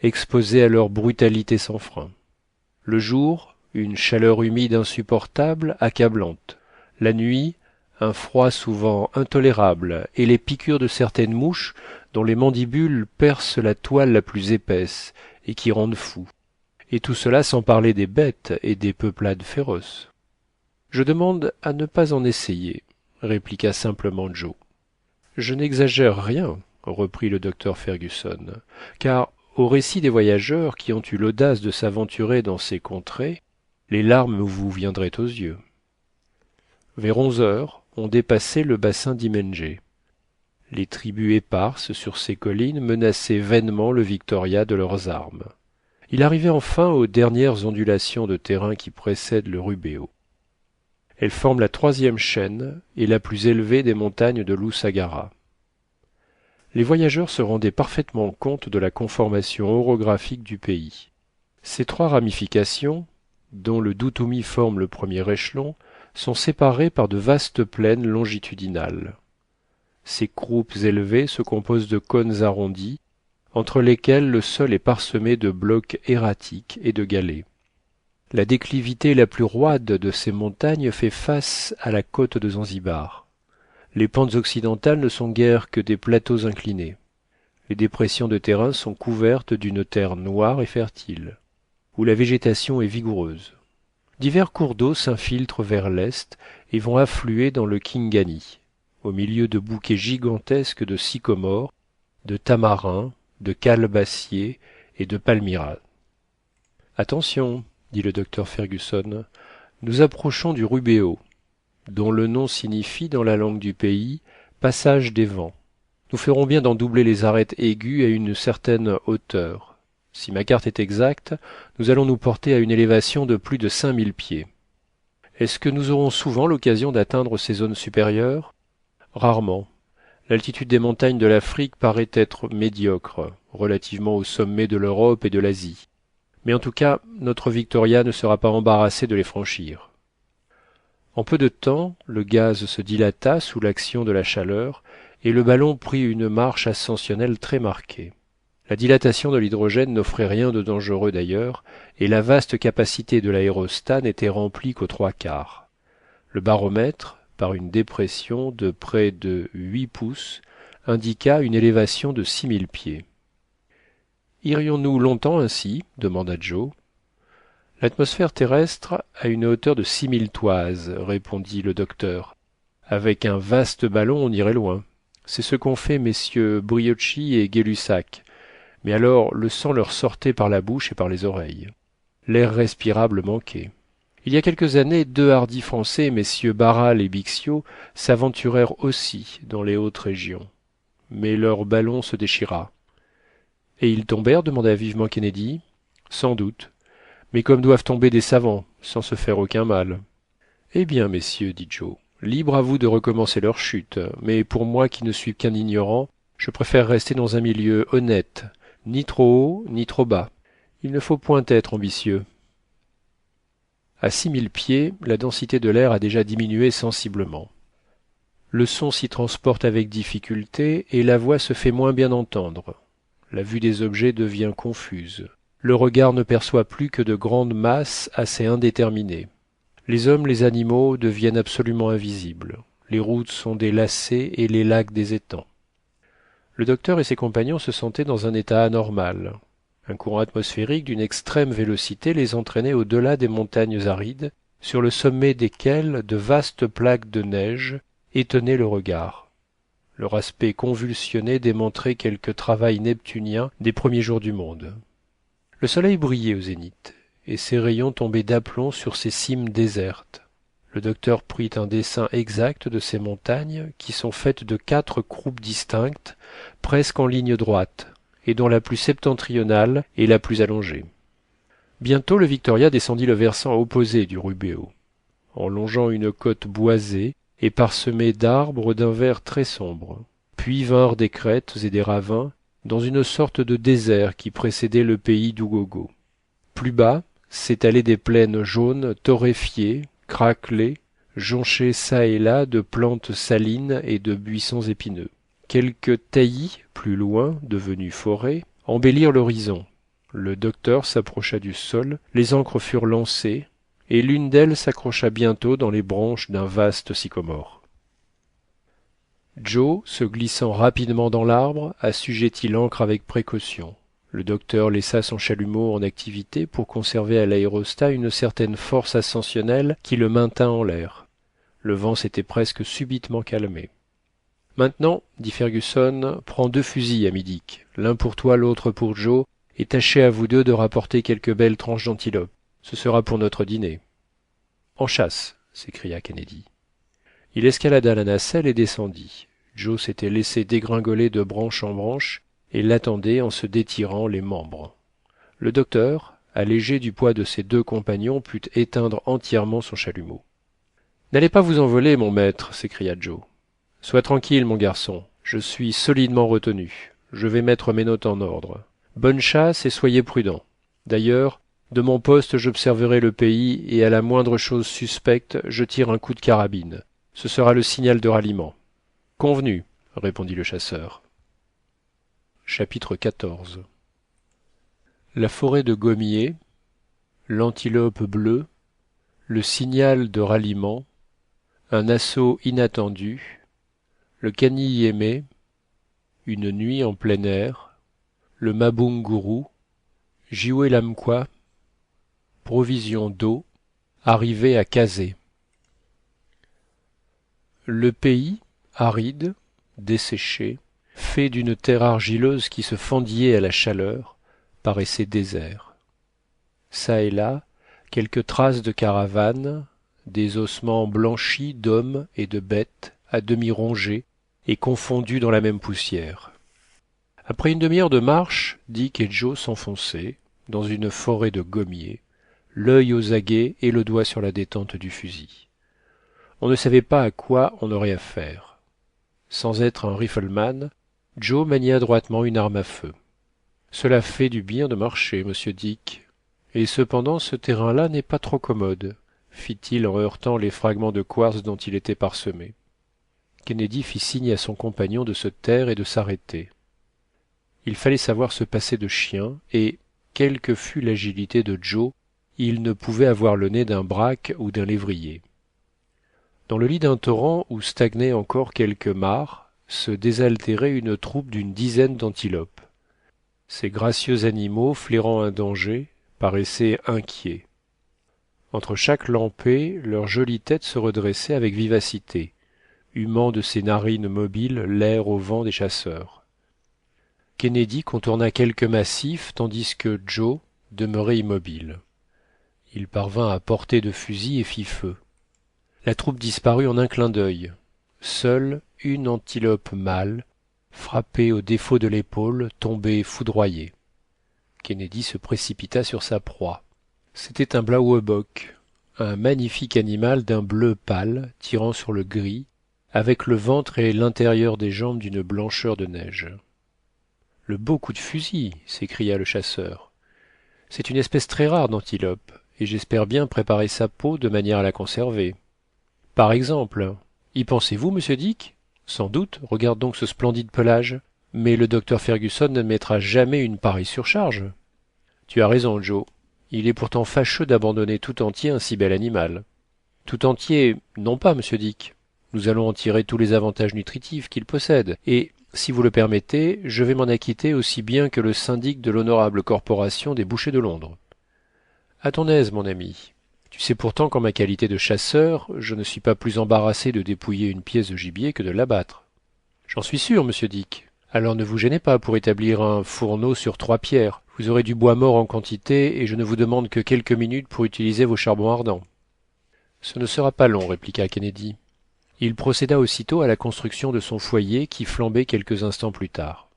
exposés à leur brutalité sans frein. Le jour, une chaleur humide insupportable, accablante. La nuit, un froid souvent intolérable, et les piqûres de certaines mouches dont les mandibules percent la toile la plus épaisse et qui rendent fou. Et tout cela sans parler des bêtes et des peuplades féroces. Je demande à ne pas en essayer, répliqua simplement Joe. Je n'exagère rien, reprit le docteur Fergusson, car au récit des voyageurs qui ont eu l'audace de s'aventurer dans ces contrées, les larmes vous viendraient aux yeux. Vers 11 heures, on dépassait le bassin d'Imengé. Les tribus éparses sur ces collines menaçaient vainement le Victoria de leurs armes. Il arrivait enfin aux dernières ondulations de terrain qui précèdent le Rubeho. Elles forment la 3e chaîne et la plus élevée des montagnes de l'Usagara. Les voyageurs se rendaient parfaitement compte de la conformation orographique du pays. Ces 3 ramifications, dont le Dutumi forme le premier échelon, sont séparées par de vastes plaines longitudinales. Ces croupes élevées se composent de cônes arrondis, entre lesquels le sol est parsemé de blocs erratiques et de galets. La déclivité la plus roide de ces montagnes fait face à la côte de Zanzibar. Les pentes occidentales ne sont guère que des plateaux inclinés. Les dépressions de terrain sont couvertes d'une terre noire et fertile, où la végétation est vigoureuse. Divers cours d'eau s'infiltrent vers l'est et vont affluer dans le Kingani, au milieu de bouquets gigantesques de sycomores, de tamarins, de calebassiers et de palmyras. Attention, dit le docteur Fergusson, nous approchons du Rubeho, dont le nom signifie dans la langue du pays passage des vents. Nous ferons bien d'en doubler les arêtes aiguës à une certaine hauteur. Si ma carte est exacte, nous allons nous porter à une élévation de plus de 5000 pieds. Est-ce que nous aurons souvent l'occasion d'atteindre ces zones supérieures? Rarement, L'altitude des montagnes de l'Afrique paraît être médiocre relativement au sommet de l'Europe et de l'Asie. Mais en tout cas, notre Victoria ne sera pas embarrassée de les franchir. En peu de temps, le gaz se dilata sous l'action de la chaleur et le ballon prit une marche ascensionnelle très marquée. La dilatation de l'hydrogène n'offrait rien de dangereux d'ailleurs, et la vaste capacité de l'aérostat n'était remplie qu'aux trois quarts. Le baromètre, par une dépression de près de 8 pouces, indiqua une élévation de 6000 pieds. Irions-nous longtemps ainsi demanda Joe. L'atmosphère terrestre a une hauteur de 6000 toises, répondit le docteur. Avec un vaste ballon, on irait loin. C'est ce qu'ont fait messieurs Brioschi et Gay-Lussac. Mais alors le sang leur sortait par la bouche et par les oreilles. L'air respirable manquait. Il y a quelques années, deux hardis Français, messieurs Barral et Bixio, s'aventurèrent aussi dans les hautes régions. Mais leur ballon se déchira. Et ils tombèrent demanda vivement Kennedy. Sans doute. Mais comme doivent tomber des savants, sans se faire aucun mal. Eh bien, messieurs, dit Joe, libre à vous de recommencer leur chute, mais pour moi qui ne suis qu'un ignorant, je préfère rester dans un milieu honnête, ni trop haut, ni trop bas. Il ne faut point être ambitieux. À 6000 pieds, la densité de l'air a déjà diminué sensiblement. Le son s'y transporte avec difficulté et la voix se fait moins bien entendre. La vue des objets devient confuse. Le regard ne perçoit plus que de grandes masses assez indéterminées. Les hommes, les animaux deviennent absolument invisibles. Les routes sont des lacets et les lacs des étangs. Le docteur et ses compagnons se sentaient dans un état anormal. Un courant atmosphérique d'une extrême vélocité les entraînait au-delà des montagnes arides, sur le sommet desquelles de vastes plaques de neige étonnaient le regard. Leur aspect convulsionné démontrait quelque travail neptunien des premiers jours du monde. Le soleil brillait au zénith, et ses rayons tombaient d'aplomb sur ces cimes désertes. Le docteur prit un dessin exact de ces montagnes, qui sont faites de 4 croupes distinctes, presque en ligne droite, et dont la plus septentrionale est la plus allongée. Bientôt le Victoria descendit le versant opposé du Rubeho, en longeant une côte boisée et parsemée d'arbres d'un vert très sombre. Puis vinrent des crêtes et des ravins, dans une sorte de désert qui précédait le pays d'Ugogo. Plus bas s'étalaient des plaines jaunes torréfiées, craquelées, jonchées çà et là de plantes salines et de buissons épineux. Quelques taillis, plus loin, devenus forêts, embellirent l'horizon. Le docteur s'approcha du sol, les ancres furent lancées, et l'une d'elles s'accrocha bientôt dans les branches d'un vaste sycomore. Joe, se glissant rapidement dans l'arbre, assujettit l'ancre avec précaution. Le docteur laissa son chalumeau en activité pour conserver à l'aérostat une certaine force ascensionnelle qui le maintint en l'air. Le vent s'était presque subitement calmé. Maintenant, dit Fergusson, prends 2 fusils, ami Dick, l'un pour toi, l'autre pour Joe, et tâchez à vous deux de rapporter quelques belles tranches d'antilope. Ce sera pour notre dîner. En chasse, s'écria Kennedy. Il escalada la nacelle et descendit. Joe s'était laissé dégringoler de branche en branche et l'attendait en se détirant les membres. Le docteur, allégé du poids de ses 2 compagnons, put éteindre entièrement son chalumeau. N'allez pas vous envoler, mon maître, s'écria Joe. Sois tranquille, mon garçon, je suis solidement retenu. Je vais mettre mes notes en ordre. Bonne chasse et soyez prudents. D'ailleurs, de mon poste, j'observerai le pays et à la moindre chose suspecte, je tire un coup de carabine. Ce sera le signal de ralliement. Convenu, répondit le chasseur. Chapitre 14. La forêt de gommiers, l'antilope bleue, le signal de ralliement, un assaut inattendu, le kanyemé, une nuit en plein air, le mabunguru, jiwelamquas, provisions d'eau, arrivée à Kazeh. Le pays, aride, desséché, fait d'une terre argileuse qui se fendillait à la chaleur, paraissait désert. Çà et là, quelques traces de caravanes, des ossements blanchis d'hommes et de bêtes, à demi rongés et confondus dans la même poussière. Après une demi-heure de marche, Dick et Joe s'enfonçaient dans une forêt de gommiers, l'œil aux aguets et le doigt sur la détente du fusil. On ne savait pas à quoi on aurait affaire. Sans être un rifleman, Joe maniait adroitement une arme à feu. Cela fait du bien de marcher, monsieur Dick. Et cependant ce terrain-là n'est pas trop commode, fit-il en heurtant les fragments de quartz dont il était parsemé. Kennedy fit signe à son compagnon de se taire et de s'arrêter. Il fallait savoir se passer de chien, et, quelle que fût l'agilité de Joe, il ne pouvait avoir le nez d'un braque ou d'un lévrier. Dans le lit d'un torrent où stagnaient encore quelques mares, se désaltérait une troupe d'une dizaine d'antilopes. Ces gracieux animaux, flairant un danger, paraissaient inquiets. Entre chaque lampée, leurs jolies têtes se redressaient avec vivacité, humant de ses narines mobiles l'air au vent des chasseurs. Kennedy contourna quelques massifs tandis que Joe demeurait immobile. Il parvint à portée de fusil et fit feu. La troupe disparut en un clin d'œil. Seule une antilope mâle, frappée au défaut de l'épaule, tombait foudroyée. Kennedy se précipita sur sa proie. C'était un Blauwebok, un magnifique animal d'un bleu pâle tirant sur le gris, avec le ventre et l'intérieur des jambes d'une blancheur de neige. Le beau coup de fusil, s'écria le chasseur. C'est une espèce très rare d'antilope, et j'espère bien préparer sa peau de manière à la conserver. Par exemple, y pensez-vous, monsieur Dick? Sans doute, regarde donc ce splendide pelage. Mais le docteur Fergusson ne mettra jamais une pareille surcharge. Tu as raison, Joe. Il est pourtant fâcheux d'abandonner tout entier un si bel animal. Tout entier, non pas, monsieur Dick. Nous allons en tirer tous les avantages nutritifs qu'il possède, et, si vous le permettez, je vais m'en acquitter aussi bien que le syndic de l'honorable corporation des bouchers de Londres. À ton aise, mon ami. Tu sais pourtant qu'en ma qualité de chasseur, je ne suis pas plus embarrassé de dépouiller une pièce de gibier que de l'abattre. J'en suis sûr, monsieur Dick. Alors ne vous gênez pas pour établir un fourneau sur 3 pierres. Vous aurez du bois mort en quantité, et je ne vous demande que quelques minutes pour utiliser vos charbons ardents. Ce ne sera pas long, répliqua Kennedy. Il procéda aussitôt à la construction de son foyer qui flambait quelques instants plus tard.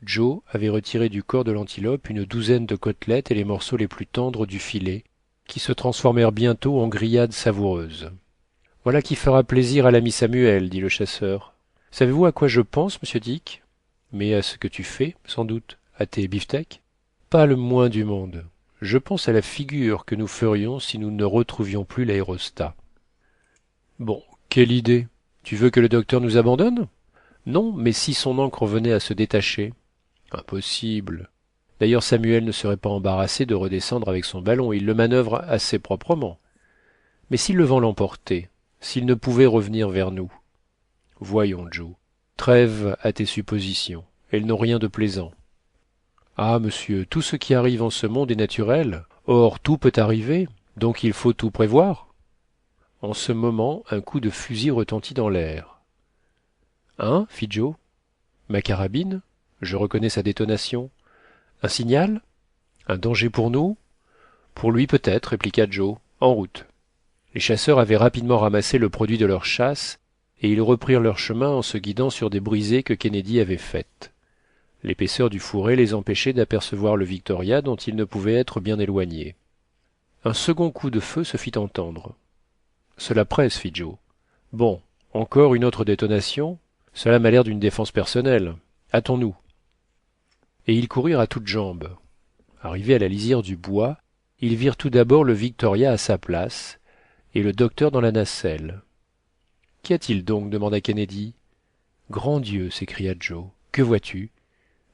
Joe avait retiré du corps de l'antilope une douzaine de côtelettes et les morceaux les plus tendres du filet, qui se transformèrent bientôt en grillades savoureuses. Voilà qui fera plaisir à l'ami Samuel, dit le chasseur. Savez-vous à quoi je pense, monsieur Dick? Mais à ce que tu fais, sans doute, à tes beefsteaks? Pas le moins du monde. Je pense à la figure que nous ferions si nous ne retrouvions plus l'aérostat. Bon, quelle idée! Tu veux que le docteur nous abandonne? Non, mais si son ancre venait à se détacher? Impossible. D'ailleurs, Samuel ne serait pas embarrassé de redescendre avec son ballon, il le manœuvre assez proprement. Mais si le vent l'emportait, s'il ne pouvait revenir vers nous? Voyons, Joe, trêve à tes suppositions, elles n'ont rien de plaisant. Ah, monsieur, tout ce qui arrive en ce monde est naturel. Or, tout peut arriver, donc il faut tout prévoir. En ce moment, un coup de fusil retentit dans l'air. Hein? Fit Joe. Ma carabine? Je reconnais sa détonation. Un signal? Un danger pour nous? Pour lui peut-être, répliqua Joe. En route. Les chasseurs avaient rapidement ramassé le produit de leur chasse, et ils reprirent leur chemin en se guidant sur des brisées que Kennedy avait faites. L'épaisseur du fourré les empêchait d'apercevoir le Victoria dont ils ne pouvaient être bien éloignés. Un second coup de feu se fit entendre. Cela presse, fit Joe. Bon, encore une autre détonation? Cela m'a l'air d'une défense personnelle. Hâtons-nous. Et ils coururent à toutes jambes. Arrivés à la lisière du bois, ils virent tout d'abord le Victoria à sa place et le docteur dans la nacelle. Qu'y a-t-il donc? Demanda Kennedy. Grand Dieu! S'écria Joe. Que vois-tu?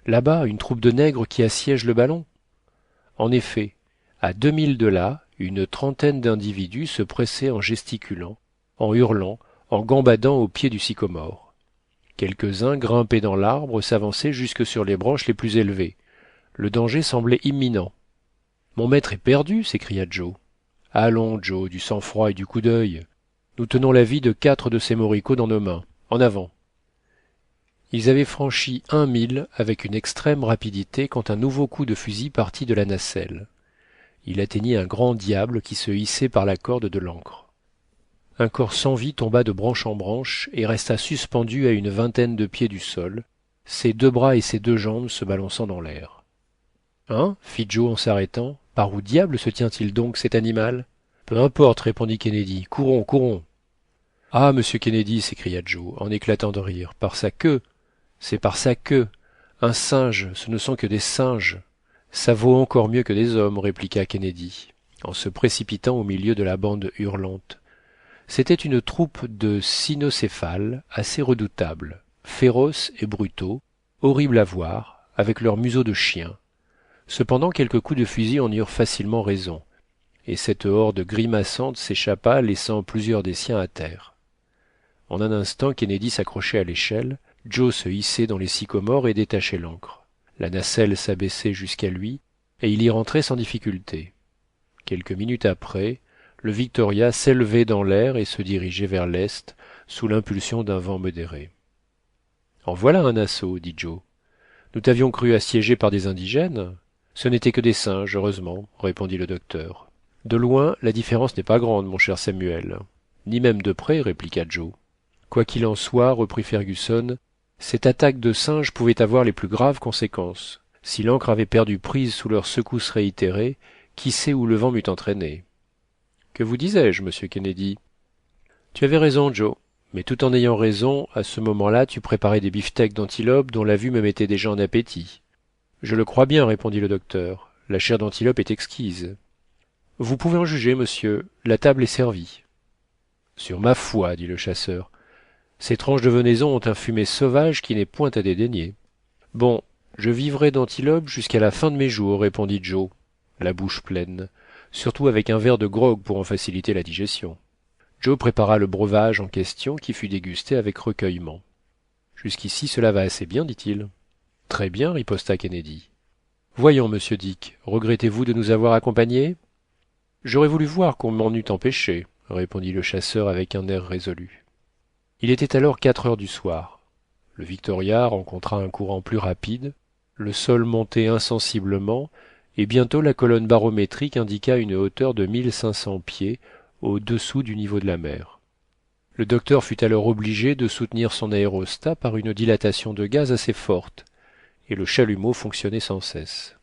Là-bas, une troupe de nègres qui assiègent le ballon? En effet, à 2 milles de là, une trentaine d'individus se pressaient en gesticulant, en hurlant, en gambadant au pied du sycomore. Quelques-uns, grimpés dans l'arbre, s'avançaient jusque sur les branches les plus élevées. Le danger semblait imminent. Mon maître est perdu! S'écria Joe. Allons, Joe, du sang-froid et du coup d'œil. Nous tenons la vie de 4 de ces moricauds dans nos mains. En avant! Ils avaient franchi 1 mille avec une extrême rapidité quand un nouveau coup de fusil partit de la nacelle. Il atteignit un grand diable qui se hissait par la corde de l'ancre. Un corps sans vie tomba de branche en branche et resta suspendu à une vingtaine de pieds du sol, ses 2 bras et ses 2 jambes se balançant dans l'air. Hein? Fit Joe en s'arrêtant. Par où diable se tient-il donc cet animal? Peu importe, répondit Kennedy. Courons, courons. Ah, monsieur Kennedy, s'écria Joe, en éclatant de rire, par sa queue. C'est par sa queue. Un singe, ce ne sont que des singes. Ça vaut encore mieux que des hommes, répliqua Kennedy, en se précipitant au milieu de la bande hurlante. C'était une troupe de cynocéphales assez redoutables, féroces et brutaux, horribles à voir, avec leurs museaux de chiens. Cependant, quelques coups de fusil en eurent facilement raison, et cette horde grimaçante s'échappa, laissant plusieurs des siens à terre. En un instant, Kennedy s'accrochait à l'échelle, Joe se hissait dans les sycomores et détachait l'ancre. La nacelle s'abaissait jusqu'à lui, et il y rentrait sans difficulté. Quelques minutes après, le Victoria s'élevait dans l'air et se dirigeait vers l'est, sous l'impulsion d'un vent modéré. En voilà un assaut, dit Joe. Nous t'avions cru assiégé par des indigènes? Ce n'étaient que des singes, heureusement, répondit le docteur. De loin, la différence n'est pas grande, mon cher Samuel. Ni même de près, répliqua Joe. Quoi qu'il en soit, reprit Fergusson, cette attaque de singes pouvait avoir les plus graves conséquences. Si l'ancre avait perdu prise sous leurs secousses réitérées, qui sait où le vent m'eût entraîné? Que vous disais-je, monsieur Kennedy? Tu avais raison, Joe, mais tout en ayant raison, à ce moment-là, tu préparais des beefsteaks d'antilope dont la vue me mettait déjà en appétit. Je le crois bien, répondit le docteur. La chair d'antilope est exquise. Vous pouvez en juger, monsieur. La table est servie. Sur ma foi, dit le chasseur, ces tranches de venaison ont un fumet sauvage qui n'est point à dédaigner. Bon, je vivrai d'antilope jusqu'à la fin de mes jours, répondit Joe, la bouche pleine, surtout avec un verre de grog pour en faciliter la digestion. Joe prépara le breuvage en question qui fut dégusté avec recueillement. Jusqu'ici cela va assez bien, dit-il. Très bien, riposta Kennedy. Voyons, monsieur Dick, regrettez-vous de nous avoir accompagnés? J'aurais voulu voir qu'on m'en eût empêché, répondit le chasseur avec un air résolu. Il était alors 4 heures du soir. Le Victoria rencontra un courant plus rapide, le sol montait insensiblement, et bientôt la colonne barométrique indiqua une hauteur de 1500 pieds au-dessous du niveau de la mer. Le docteur fut alors obligé de soutenir son aérostat par une dilatation de gaz assez forte, et le chalumeau fonctionnait sans cesse.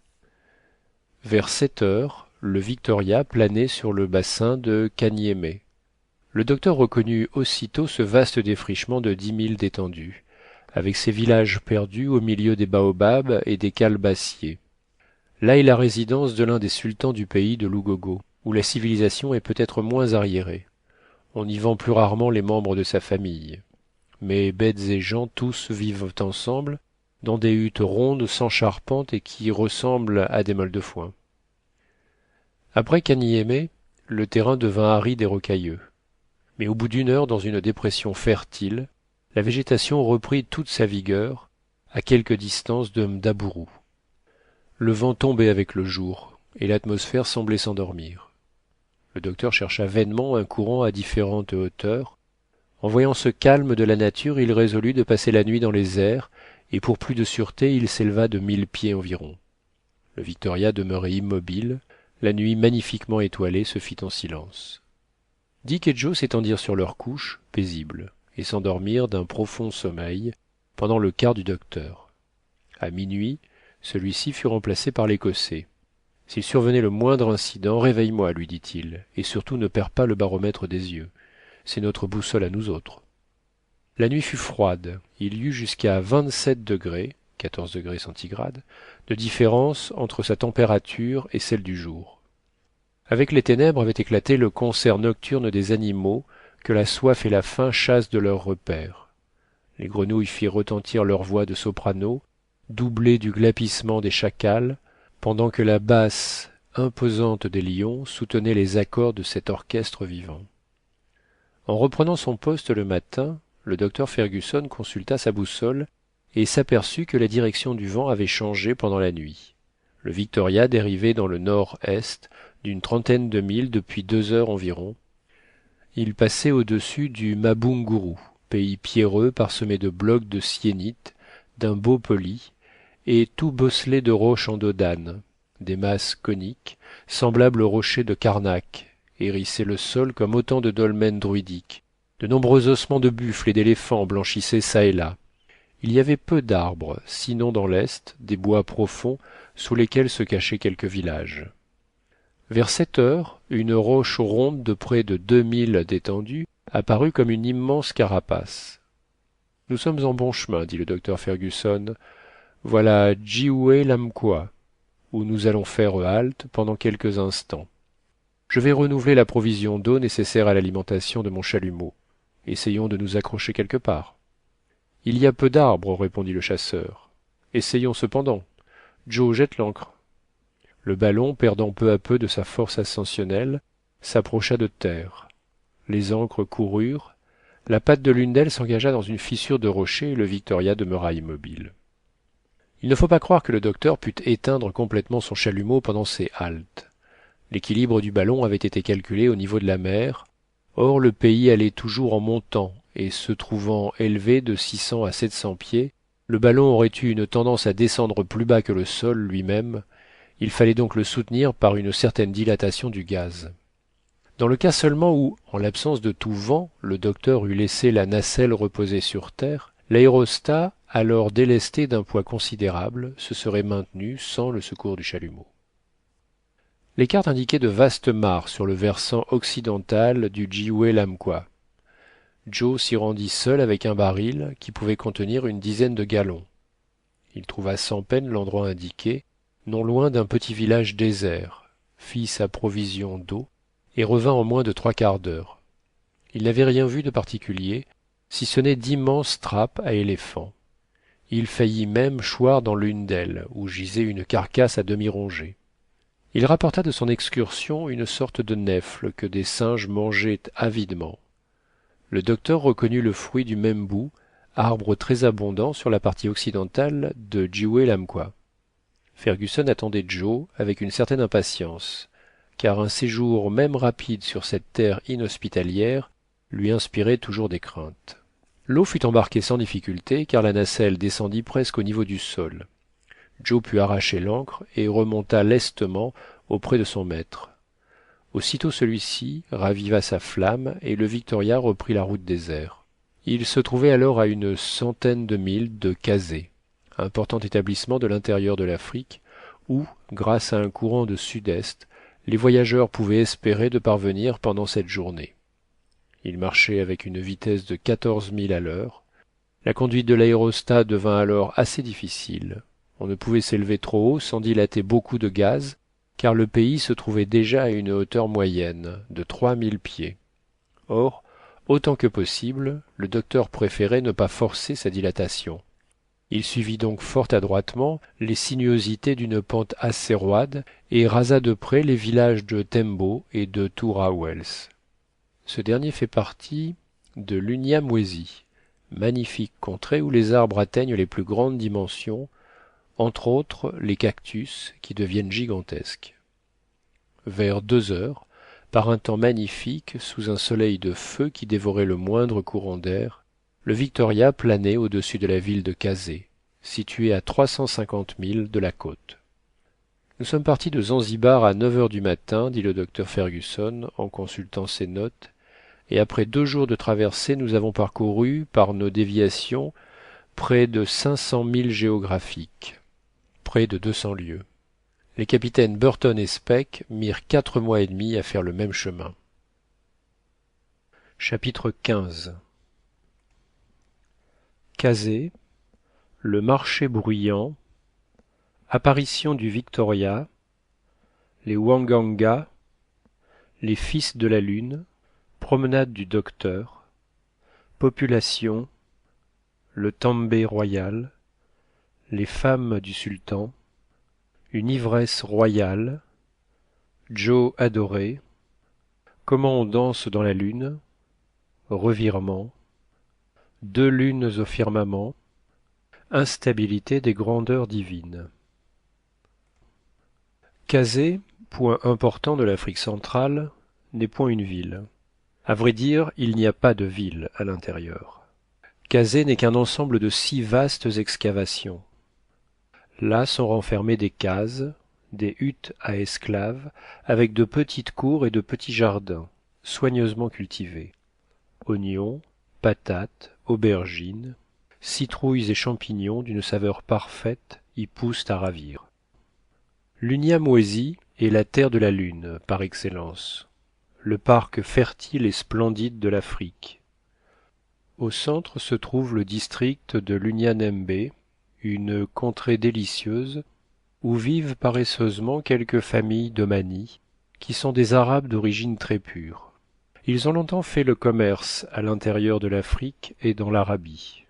Vers 7 heures, le Victoria planait sur le bassin de Kanyemé. Le docteur reconnut aussitôt ce vaste défrichement de 10 milles d'étendue, avec ses villages perdus au milieu des baobabs et des calebassiers. Là est la résidence de l'un des sultans du pays de l'Ugogo, où la civilisation est peut-être moins arriérée. On y vend plus rarement les membres de sa famille. Mais bêtes et gens tous vivent ensemble, dans des huttes rondes sans charpente et qui ressemblent à des meules de foin. Après Kanyemé, le terrain devint aride et rocailleux. Mais au bout d'une heure, dans une dépression fertile, la végétation reprit toute sa vigueur, à quelque distance de Mdaburu. Le vent tombait avec le jour, et l'atmosphère semblait s'endormir. Le docteur chercha vainement un courant à différentes hauteurs. En voyant ce calme de la nature, il résolut de passer la nuit dans les airs, et pour plus de sûreté, il s'éleva de 1000 pieds environ. Le Victoria demeurait immobile, la nuit magnifiquement étoilée se fit en silence. Dick et Joe s'étendirent sur leurs couches, paisibles, et s'endormirent d'un profond sommeil pendant le quart du docteur. À minuit, celui-ci fut remplacé par l'écossais. S'il survenait le moindre incident, réveille-moi, lui dit-il, et surtout ne perds pas le baromètre des yeux. C'est notre boussole à nous autres. La nuit fut froide. Il y eut jusqu'à 27 degrés, 14 degrés centigrades, de différence entre sa température et celle du jour. Avec les ténèbres avait éclaté le concert nocturne des animaux que la soif et la faim chassent de leurs repères. Les grenouilles firent retentir leur voix de soprano, doublée du glapissement des chacals, pendant que la basse imposante des lions soutenait les accords de cet orchestre vivant. En reprenant son poste le matin, le docteur Fergusson consulta sa boussole et s'aperçut que la direction du vent avait changé pendant la nuit. Le Victoria dérivait dans le nord-est d'une trentaine de milles depuis 2 heures environ. Il passait au-dessus du Mabunguru, pays pierreux parsemé de blocs de syénite d'un beau poli et tout bosselé de roches en dos d'âne. Des masses coniques, semblables aux rochers de Karnak, hérissaient le sol comme autant de dolmens druidiques. De nombreux ossements de buffles et d'éléphants blanchissaient çà et là. Il y avait peu d'arbres, sinon dans l'est, des bois profonds sous lesquels se cachaient quelques villages. Vers 7 heures, une roche ronde de près de 2 milles d'étendue, apparut comme une immense carapace. « Nous sommes en bon chemin, dit le docteur Fergusson. Voilà Jihoue-Lamquois, où nous allons faire halte pendant quelques instants. Je vais renouveler la provision d'eau nécessaire à l'alimentation de mon chalumeau. Essayons de nous accrocher quelque part. » « Il y a peu d'arbres, répondit le chasseur. Essayons cependant. Joe, jette l'ancre. » Le ballon, perdant peu à peu de sa force ascensionnelle, s'approcha de terre. Les ancres coururent, la patte de l'une d'elles s'engagea dans une fissure de rocher et le Victoria demeura immobile. Il ne faut pas croire que le docteur pût éteindre complètement son chalumeau pendant ces haltes. L'équilibre du ballon avait été calculé au niveau de la mer. Or le pays allait toujours en montant, et se trouvant élevé de 600 à 700 pieds, le ballon aurait eu une tendance à descendre plus bas que le sol lui-même. Il fallait donc le soutenir par une certaine dilatation du gaz. Dans le cas seulement où, en l'absence de tout vent, le docteur eût laissé la nacelle reposer sur terre, l'aérostat, alors délesté d'un poids considérable, se serait maintenu sans le secours du chalumeau. Les cartes indiquaient de vastes mares sur le versant occidental du Jihoue-Lamquois. Joe s'y rendit seul avec un baril qui pouvait contenir une dizaine de gallons. Il trouva sans peine l'endroit indiqué, non loin d'un petit village désert, fit sa provision d'eau et revint en moins de 3/4 d'heure. Il n'avait rien vu de particulier, si ce n'est d'immenses trappes à éléphants. Il faillit même choir dans l'une d'elles, où gisait une carcasse à demi rongée. Il rapporta de son excursion une sorte de nèfle que des singes mangeaient avidement. Le docteur reconnut le fruit du membou, arbre très abondant sur la partie occidentale de Jihoue-Lamquois. Fergusson attendait Joe avec une certaine impatience, car un séjour même rapide sur cette terre inhospitalière lui inspirait toujours des craintes. L'eau fut embarquée sans difficulté, car la nacelle descendit presque au niveau du sol. Joe put arracher l'ancre et remonta lestement auprès de son maître. Aussitôt celui-ci raviva sa flamme et le Victoria reprit la route des airs. Il se trouvait alors à une centaine de milles de Kazeh, important établissement de l'intérieur de l'Afrique, où, grâce à un courant de sud-est, les voyageurs pouvaient espérer de parvenir pendant cette journée. Il marchait avec une vitesse de 14 milles à l'heure. La conduite de l'aérostat devint alors assez difficile. On ne pouvait s'élever trop haut sans dilater beaucoup de gaz, car le pays se trouvait déjà à une hauteur moyenne de 3000 pieds. Or, autant que possible, le docteur préférait ne pas forcer sa dilatation. Il suivit donc fort adroitement les sinuosités d'une pente assez roide et rasa de près les villages de Tembo et de Toura-Wells. Ce dernier fait partie de l'Unyamwezi, magnifique contrée où les arbres atteignent les plus grandes dimensions, entre autres les cactus qui deviennent gigantesques. Vers 2 heures, par un temps magnifique, sous un soleil de feu qui dévorait le moindre courant d'air, le Victoria planait au-dessus de la ville de Kazeh, située à 350 milles de la côte. Nous sommes partis de Zanzibar à 9 heures du matin, dit le docteur Fergusson en consultant ses notes, et après 2 jours de traversée, nous avons parcouru, par nos déviations, près de 500 milles géographiques, près de 200 lieues. Les capitaines Burton et Speke mirent 4 mois et demi à faire le même chemin. Chapitre 15. Kazeh, le marché bruyant, apparition du Victoria, les Wanganga, les fils de la lune, promenade du docteur, population, le També royal, les femmes du sultan, une ivresse royale, Joe adoré, comment on danse dans la lune, revirement, 2 lunes au firmament, instabilité des grandeurs divines. Kazeh, point important de l'Afrique centrale, n'est point une ville. À vrai dire, il n'y a pas de ville à l'intérieur. Kazeh n'est qu'un ensemble de 6 vastes excavations. Là sont renfermées des cases, des huttes à esclaves, avec de petites cours et de petits jardins, soigneusement cultivés. Oignons, patates, aubergines, citrouilles et champignons d'une saveur parfaite y poussent à ravir. L'Unyamwezi est la terre de la lune, par excellence. le parc fertile et splendide de l'Afrique. Au centre se trouve le district de l'Unyanembe, une contrée délicieuse où vivent paresseusement quelques familles d'Omani, qui sont des Arabes d'origine très pure. Ils ont longtemps fait le commerce à l'intérieur de l'Afrique et dans l'Arabie.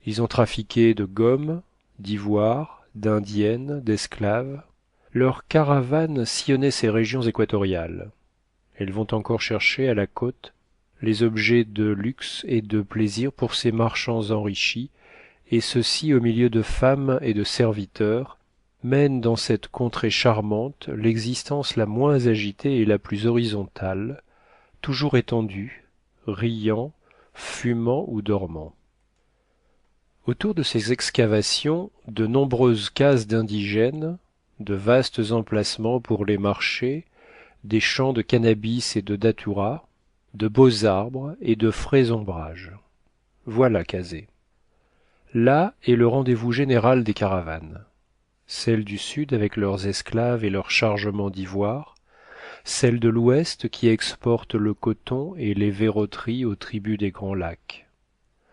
Ils ont trafiqué de gomme, d'ivoire, d'indiennes, d'esclaves. Leurs caravanes sillonnaient ces régions équatoriales. Elles vont encore chercher à la côte les objets de luxe et de plaisir pour ces marchands enrichis, et ceux-ci, au milieu de femmes et de serviteurs, mènent dans cette contrée charmante l'existence la moins agitée et la plus horizontale, toujours étendus, riant, fumant ou dormant. Autour de ces excavations, de nombreuses cases d'indigènes, de vastes emplacements pour les marchés, des champs de cannabis et de datura, de beaux arbres et de frais ombrages. Voilà Kazeh. Là est le rendez-vous général des caravanes. Celles du sud avec leurs esclaves et leurs chargements d'ivoire, celles de l'ouest qui exportent le coton et les verroteries aux tribus des Grands Lacs.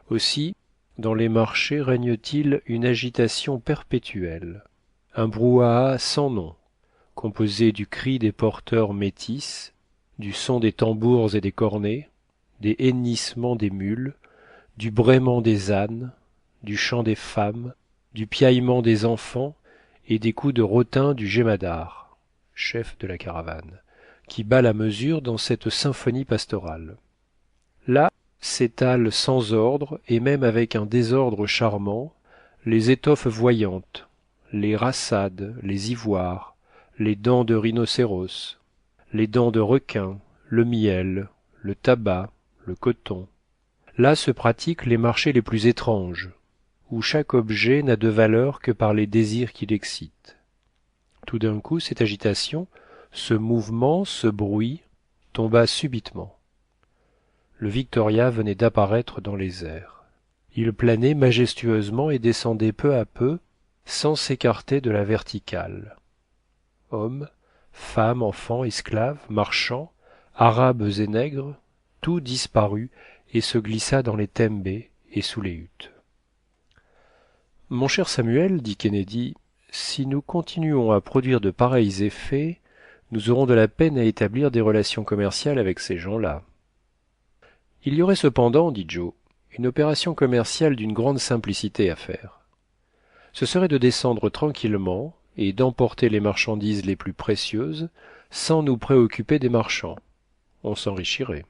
Aussi, dans les marchés règne-t-il une agitation perpétuelle, un brouhaha sans nom, composé du cri des porteurs métis, du son des tambours et des cornets, des hennissements des mules, du braiement des ânes, du chant des femmes, du piaillement des enfants et des coups de rotin du jemadar, chef de la caravane, qui bat la mesure dans cette symphonie pastorale. Là s'étalent sans ordre et même avec un désordre charmant les étoffes voyantes, les rassades, les ivoires, les dents de rhinocéros, les dents de requin, le miel, le tabac, le coton. Là se pratiquent les marchés les plus étranges, où chaque objet n'a de valeur que par les désirs qui l'excitent. Tout d'un coup, cette agitation, ce mouvement, ce bruit, tomba subitement. Le Victoria venait d'apparaître dans les airs. Il planait majestueusement et descendait peu à peu, sans s'écarter de la verticale. Hommes, femmes, enfants, esclaves, marchands, arabes et nègres, tout disparut et se glissa dans les tembés et sous les huttes. Mon cher Samuel, dit Kennedy, si nous continuons à produire de pareils effets, nous aurons de la peine à établir des relations commerciales avec ces gens-là. Il y aurait cependant, dit Joe, une opération commerciale d'une grande simplicité à faire. Ce serait de descendre tranquillement et d'emporter les marchandises les plus précieuses sans nous préoccuper des marchands. On s'enrichirait.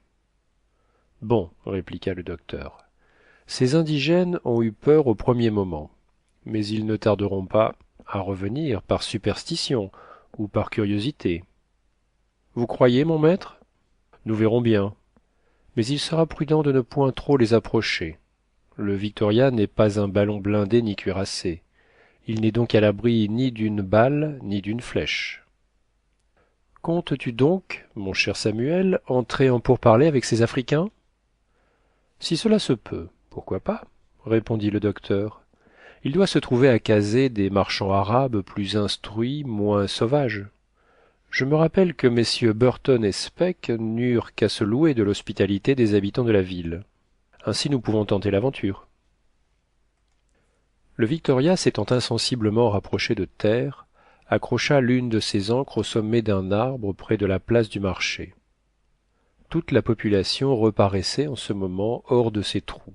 Bon, répliqua le docteur. Ces indigènes ont eu peur au premier moment, mais ils ne tarderont pas à revenir par superstition ou par curiosité. Vous croyez, mon maître? Nous verrons bien. Mais il sera prudent de ne point trop les approcher. Le Victoria n'est pas un ballon blindé ni cuirassé. Il n'est donc à l'abri ni d'une balle ni d'une flèche. Comptes-tu donc, mon cher Samuel, entrer en pourparlers avec ces Africains? Si cela se peut, pourquoi pas? Répondit le docteur. Il doit se trouver à Kazeh des marchands arabes plus instruits, moins sauvages. Je me rappelle que messieurs Burton et Speke n'eurent qu'à se louer de l'hospitalité des habitants de la ville. Ainsi nous pouvons tenter l'aventure. Le Victoria, s'étant insensiblement rapproché de terre, accrocha l'une de ses ancres au sommet d'un arbre près de la place du marché. Toute la population reparaissait en ce moment hors de ses trous.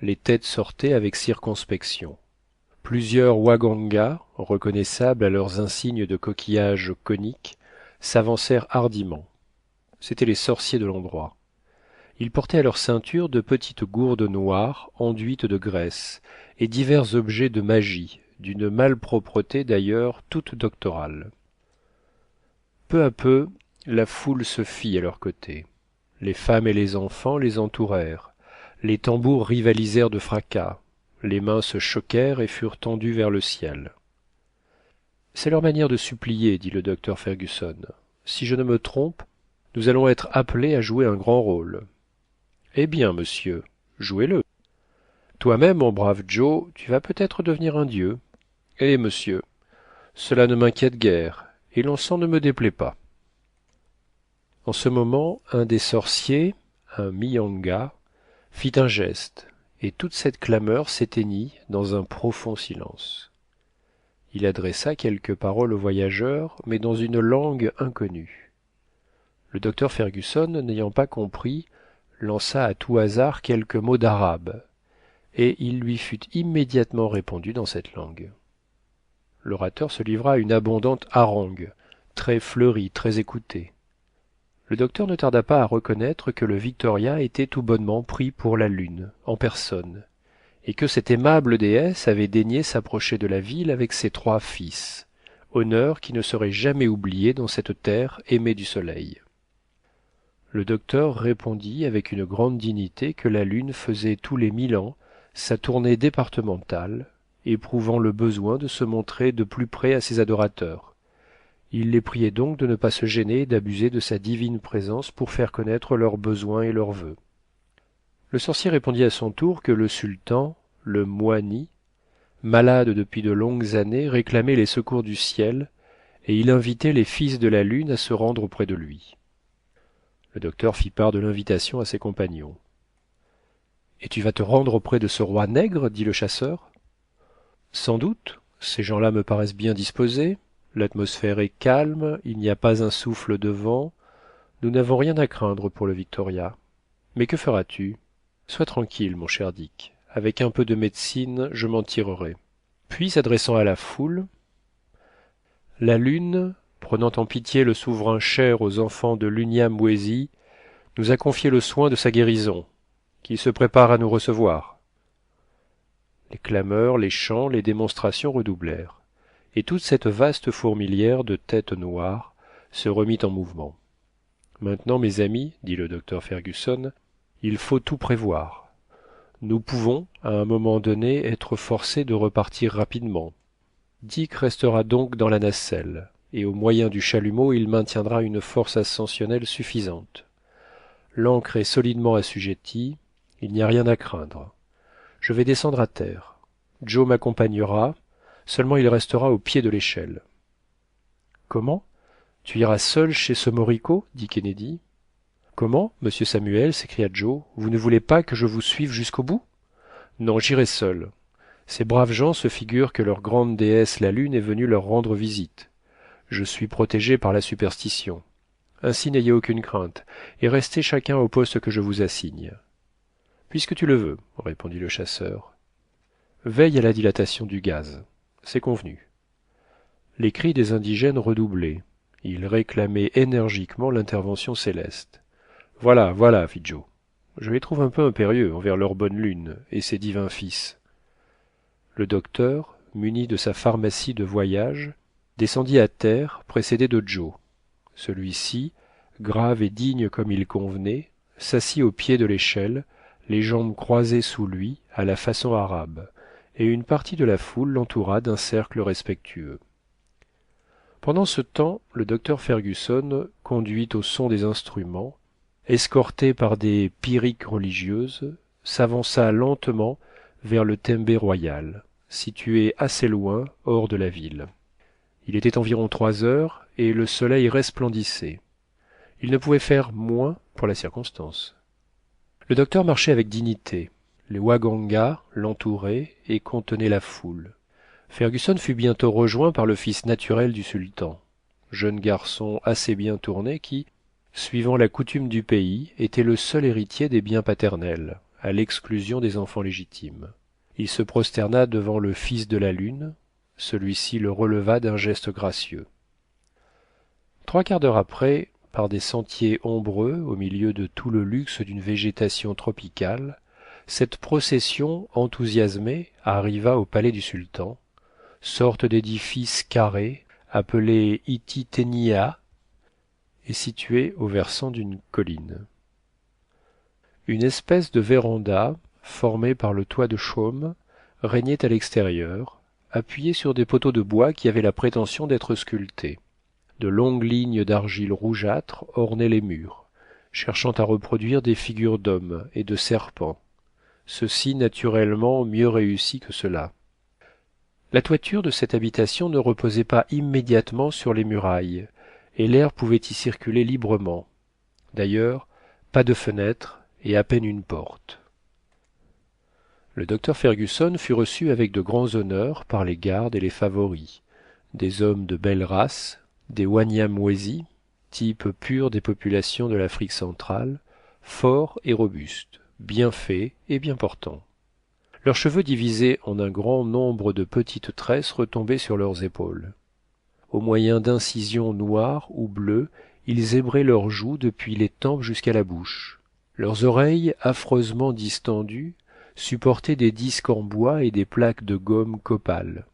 Les têtes sortaient avec circonspection. Plusieurs Waganga, reconnaissables à leurs insignes de coquillages coniques, s'avancèrent hardiment. C'étaient les sorciers de l'endroit. Ils portaient à leur ceinture de petites gourdes noires enduites de graisse et divers objets de magie, d'une malpropreté d'ailleurs toute doctorale. Peu à peu, la foule se fit à leur côté. Les femmes et les enfants les entourèrent. Les tambours rivalisèrent de fracas. Les mains se choquèrent et furent tendues vers le ciel. C'est leur manière de supplier, dit le docteur Fergusson. Si je ne me trompe, nous allons être appelés à jouer un grand rôle. Eh bien, monsieur, jouez-le. Toi-même, mon brave Joe, tu vas peut-être devenir un dieu. Eh, monsieur, cela ne m'inquiète guère, et l'encens ne me déplaît pas. En ce moment, un des sorciers, un miyanga, fit un geste, et toute cette clameur s'éteignit dans un profond silence. Il adressa quelques paroles aux voyageurs, mais dans une langue inconnue. Le docteur Fergusson, n'ayant pas compris, lança à tout hasard quelques mots d'arabe, et il lui fut immédiatement répondu dans cette langue. L'orateur se livra à une abondante harangue, très fleurie, très écoutée. Le docteur ne tarda pas à reconnaître que le Victoria était tout bonnement pris pour la Lune, en personne, et que cette aimable déesse avait daigné s'approcher de la ville avec ses 3 fils, honneur qui ne serait jamais oublié dans cette terre aimée du soleil. Le docteur répondit avec une grande dignité que la Lune faisait tous les 1000 ans sa tournée départementale, éprouvant le besoin de se montrer de plus près à ses adorateurs. Il les priait donc de ne pas se gêner et d'abuser de sa divine présence pour faire connaître leurs besoins et leurs vœux. Le sorcier répondit à son tour que le sultan, le Moini, malade depuis de longues années, réclamait les secours du ciel, et il invitait les fils de la lune à se rendre auprès de lui. Le docteur fit part de l'invitation à ses compagnons. « Et tu vas te rendre auprès de ce roi nègre » dit le chasseur. « Sans doute, ces gens-là me paraissent bien disposés. L'atmosphère est calme, il n'y a pas un souffle de vent. Nous n'avons rien à craindre pour le Victoria. Mais que feras-tu ? Sois tranquille, mon cher Dick. Avec un peu de médecine, je m'en tirerai. » Puis, s'adressant à la foule, « La lune, prenant en pitié le souverain cher aux enfants de l'Unyamwezi, nous a confié le soin de sa guérison, qu'il se prépare à nous recevoir. » Les clameurs, les chants, les démonstrations redoublèrent, et toute cette vaste fourmilière de têtes noires se remit en mouvement. « Maintenant, mes amis, dit le docteur Fergusson, il faut tout prévoir. Nous pouvons, à un moment donné, être forcés de repartir rapidement. Dick restera donc dans la nacelle, et au moyen du chalumeau il maintiendra une force ascensionnelle suffisante. L'ancre est solidement assujettie, il n'y a rien à craindre. Je vais descendre à terre. Joe m'accompagnera, seulement il restera au pied de l'échelle. »« Comment ? Tu iras seul chez ce moricaud ? dit Kennedy. »« Comment, monsieur Samuel ? s'écria Joe. Vous ne voulez pas que je vous suive jusqu'au bout ? Non, j'irai seul. Ces braves gens se figurent que leur grande déesse la lune est venue leur rendre visite. Je suis protégé par la superstition. Ainsi n'ayez aucune crainte, et restez chacun au poste que je vous assigne. »« Puisque tu le veux, répondit le chasseur. Veille à la dilatation du gaz. C'est convenu. » Les cris des indigènes redoublaient. Ils réclamaient énergiquement l'intervention céleste. « Voilà, voilà, fit Joe. Je les trouve un peu impérieux envers leur bonne lune et ses divins fils. » Le docteur, muni de sa pharmacie de voyage, descendit à terre, précédé de Joe. Celui-ci, grave et digne comme il convenait, s'assit au pied de l'échelle, les jambes croisées sous lui, à la façon arabe, et une partie de la foule l'entoura d'un cercle respectueux. Pendant ce temps, le docteur Fergusson, conduit au son des instruments, escorté par des pyrrhiques religieuses, s'avança lentement vers le tembé royal, situé assez loin hors de la ville. Il était environ 3 heures et le soleil resplendissait. Il ne pouvait faire moins pour la circonstance. Le docteur marchait avec dignité. Les Waganga l'entouraient et contenaient la foule. Fergusson fut bientôt rejoint par le fils naturel du sultan, jeune garçon assez bien tourné qui, suivant la coutume du pays, était le seul héritier des biens paternels, à l'exclusion des enfants légitimes. Il se prosterna devant le fils de la lune. Celui-ci le releva d'un geste gracieux. 3/4 d'heure après, par des sentiers ombreux au milieu de tout le luxe d'une végétation tropicale, cette procession enthousiasmée arriva au palais du sultan, sorte d'édifice carré appelé Ititenia et situé au versant d'une colline. Une espèce de véranda, formée par le toit de chaume, régnait à l'extérieur, appuyée sur des poteaux de bois qui avaient la prétention d'être sculptés. De longues lignes d'argile rougeâtre ornaient les murs, cherchant à reproduire des figures d'hommes et de serpents, ceux-ci naturellement mieux réussis que ceux-là. La toiture de cette habitation ne reposait pas immédiatement sur les murailles, et l'air pouvait y circuler librement. D'ailleurs, pas de fenêtre et à peine une porte. Le docteur Fergusson fut reçu avec de grands honneurs par les gardes et les favoris, des hommes de belle race, des Wanyamwezi, type pur des populations de l'Afrique centrale, forts et robustes, bien faits et bien portants. Leurs cheveux divisés en un grand nombre de petites tresses retombaient sur leurs épaules. Au moyen d'incisions noires ou bleues, ils zébraient leurs joues depuis les tempes jusqu'à la bouche. Leurs oreilles, affreusement distendues, supportaient des disques en bois et des plaques de gomme copal.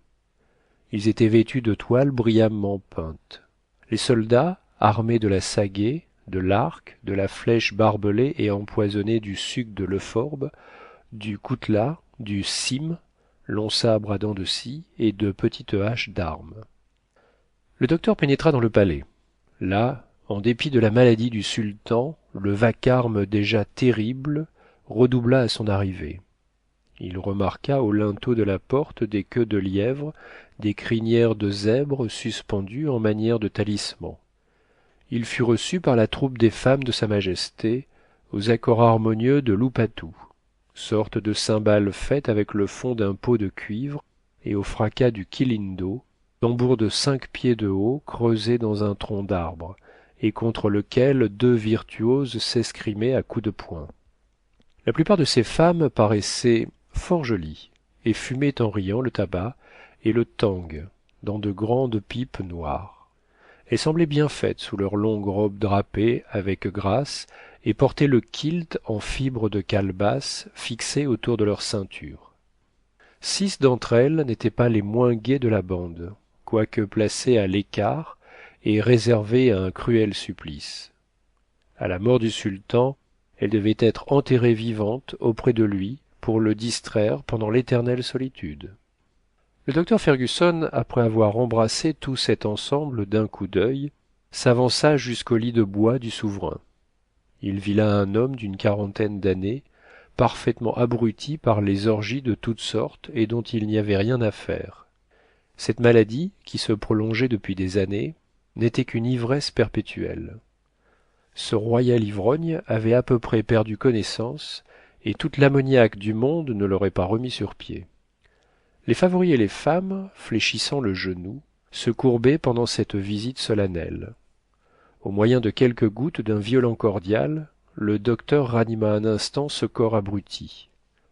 Ils étaient vêtus de toiles brillamment peintes. Les soldats, armés de la sagaie, de l'arc, de la flèche barbelée et empoisonnée du suc de l'euphorbe, du coutelas, du sime, long sabre à dents de scie et de petites haches d'armes. Le docteur pénétra dans le palais. Là, en dépit de la maladie du sultan, le vacarme déjà terrible redoubla à son arrivée. Il remarqua au linteau de la porte des queues de lièvre, des crinières de zèbre suspendues en manière de talisman. Il fut reçu par la troupe des femmes de Sa Majesté, aux accords harmonieux de l'upatou, sorte de cymbale faite avec le fond d'un pot de cuivre, et au fracas du kilindo, tambour de 5 pieds de haut creusé dans un tronc d'arbre, et contre lequel 2 virtuoses s'escrimaient à coups de poing. La plupart de ces femmes paraissaient fort jolies, et fumaient en riant le tabac et le tang dans de grandes pipes noires. Elles semblaient bien faites sous leurs longues robes drapées avec grâce et portaient le kilt en fibres de calebasse fixé autour de leur ceinture. 6 d'entre elles n'étaient pas les moins gaies de la bande, quoique placées à l'écart et réservées à un cruel supplice. À la mort du sultan, elles devaient être enterrées vivantes auprès de lui pour le distraire pendant l'éternelle solitude. Le docteur Fergusson, après avoir embrassé tout cet ensemble d'un coup d'œil, s'avança jusqu'au lit de bois du souverain. Il vit là un homme d'une 40aine d'années, parfaitement abruti par les orgies de toutes sortes et dont il n'y avait rien à faire. Cette maladie, qui se prolongeait depuis des années, n'était qu'une ivresse perpétuelle. Ce royal ivrogne avait à peu près perdu connaissance, et toute l'ammoniaque du monde ne l'aurait pas remis sur pied. Les favoris et les femmes, fléchissant le genou, se courbaient pendant cette visite solennelle. Au moyen de quelques gouttes d'un violent cordial, le docteur ranima un instant ce corps abruti.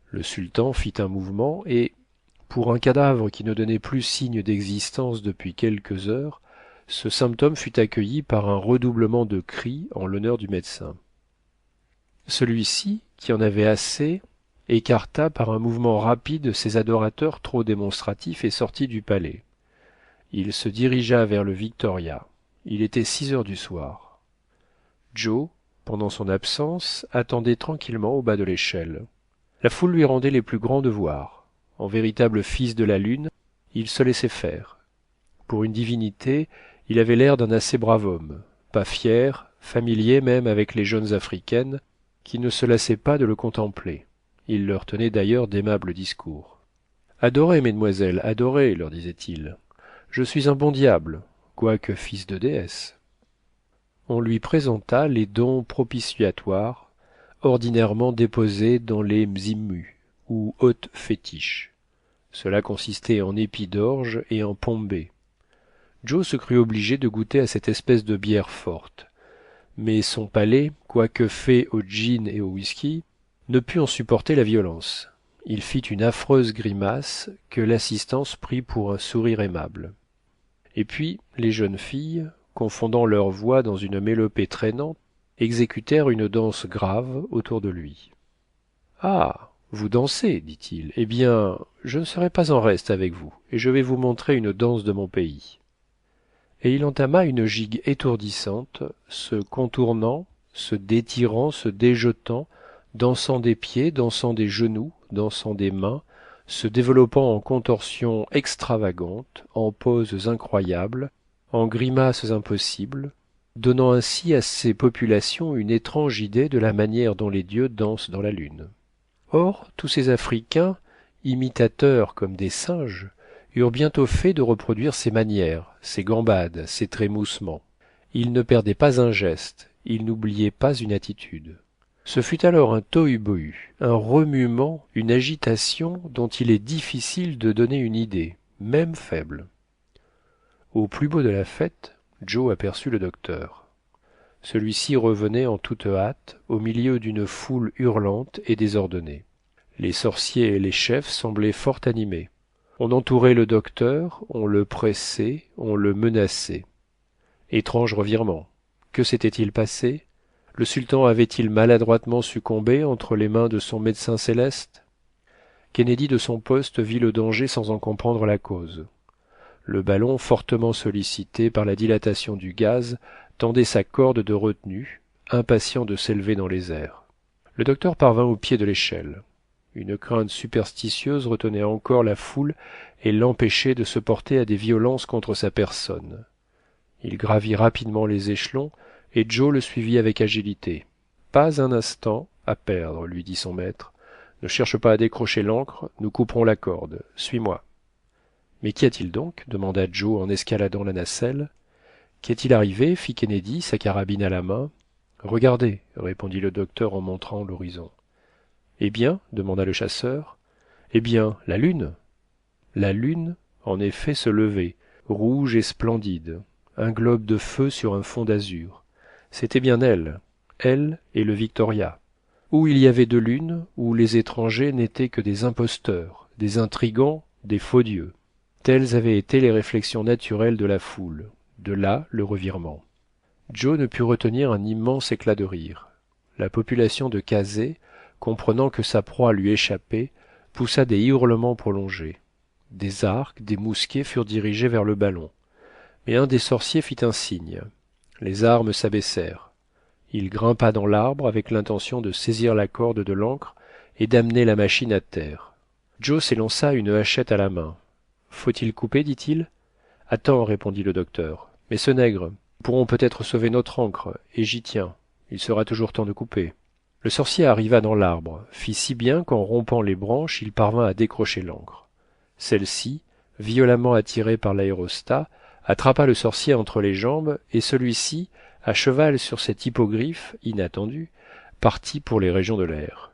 Le sultan fit un mouvement et, pour un cadavre qui ne donnait plus signe d'existence depuis quelques heures, ce symptôme fut accueilli par un redoublement de cris en l'honneur du médecin. Celui-ci, qui en avait assez, écarta par un mouvement rapide ses adorateurs trop démonstratifs et sortit du palais. Il se dirigea vers le Victoria. Il était 6 heures du soir. Joe, pendant son absence, attendait tranquillement au bas de l'échelle. La foule lui rendait les plus grands devoirs. En véritable fils de la lune, il se laissait faire. Pour une divinité, il avait l'air d'un assez brave homme, pas fier, familier même avec les jeunes africaines, qui ne se lassaient pas de le contempler. Il leur tenait d'ailleurs d'aimables discours. « Adorez, mesdemoiselles, adorez, leur disait-il. Je suis un bon diable, quoique fils de déesse. » On lui présenta les dons propitiatoires, ordinairement déposés dans les mzimu, ou hautes fétiches. Cela consistait en épis d'orge et en pombé. Joe se crut obligé de goûter à cette espèce de bière forte, mais son palais, quoique fait au gin et au whisky, ne put en supporter la violence. Il fit une affreuse grimace que l'assistance prit pour un sourire aimable. Et puis les jeunes filles, confondant leurs voix dans une mélopée traînante, exécutèrent une danse grave autour de lui. « Ah, vous dansez, dit-il. Eh bien, je ne serai pas en reste avec vous, et je vais vous montrer une danse de mon pays. » Et il entama une gigue étourdissante, se contournant, se détirant, se déjetant, dansant des pieds, dansant des genoux, dansant des mains, se développant en contorsions extravagantes, en poses incroyables, en grimaces impossibles, donnant ainsi à ces populations une étrange idée de la manière dont les dieux dansent dans la lune. Or, tous ces Africains, imitateurs comme des singes, eurent bientôt fait de reproduire ces manières, ces gambades, ces trémoussements. Ils ne perdaient pas un geste, il n'oubliait pas une attitude. Ce fut alors un tohu-bohu, un remuement, une agitation dont il est difficile de donner une idée, même faible. Au plus beau de la fête, Joe aperçut le docteur. Celui-ci revenait en toute hâte, au milieu d'une foule hurlante et désordonnée. Les sorciers et les chefs semblaient fort animés. On entourait le docteur, on le pressait, on le menaçait. Étrange revirement. Que s'était-il passé? Le sultan avait-il maladroitement succombé entre les mains de son médecin céleste? Kennedy de son poste vit le danger sans en comprendre la cause. Le ballon, fortement sollicité par la dilatation du gaz, tendait sa corde de retenue, impatient de s'élever dans les airs. Le docteur parvint au pied de l'échelle. Une crainte superstitieuse retenait encore la foule et l'empêchait de se porter à des violences contre sa personne. Il gravit rapidement les échelons, et Joe le suivit avec agilité. « Pas un instant à perdre, lui dit son maître. Ne cherche pas à décrocher l'ancre, nous couperons la corde. Suis-moi. » Mais qu'y a-t-il donc? Demanda Joe en escaladant la nacelle. Qu'est-il arrivé? Fit Kennedy, sa carabine à la main. Regardez, répondit le docteur en montrant l'horizon. Eh bien? Demanda le chasseur. Eh bien, la lune. La lune, en effet, se levait, rouge et splendide, un globe de feu sur un fond d'azur. C'était bien elle et le Victoria. Où il y avait deux lunes, où les étrangers n'étaient que des imposteurs, des intrigants, des faux dieux. Telles avaient été les réflexions naturelles de la foule. De là le revirement. Joe ne put retenir un immense éclat de rire. La population de Kazeh, comprenant que sa proie lui échappait, poussa des hurlements prolongés. Des arcs, des mousquets furent dirigés vers le ballon. Mais un des sorciers fit un signe. Les armes s'abaissèrent. Il grimpa dans l'arbre avec l'intention de saisir la corde de l'ancre et d'amener la machine à terre. Joe s'élança une hachette à la main. Faut-il couper, dit-il. Attends, répondit le docteur. Mais ce nègre, nous pourrons peut-être sauver notre ancre, et j'y tiens. Il sera toujours temps de couper. Le sorcier arriva dans l'arbre, fit si bien qu'en rompant les branches, il parvint à décrocher l'ancre. Celle-ci, violemment attirée par l'aérostat, attrapa le sorcier entre les jambes, et celui-ci, à cheval sur cet hippogriffe inattendu, partit pour les régions de l'air.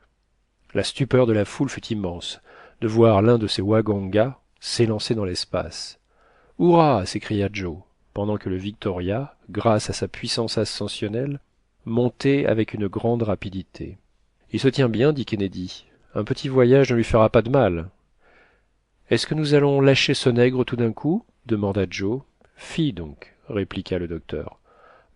La stupeur de la foule fut immense, de voir l'un de ces Waganga s'élancer dans l'espace. « Hurrah !» s'écria Joe, pendant que le Victoria, grâce à sa puissance ascensionnelle, montait avec une grande rapidité. « Il se tient bien, dit Kennedy. Un petit voyage ne lui fera pas de mal. »« Est-ce que nous allons lâcher ce nègre tout d'un coup ?» demanda Joe. « Fi donc, répliqua le docteur.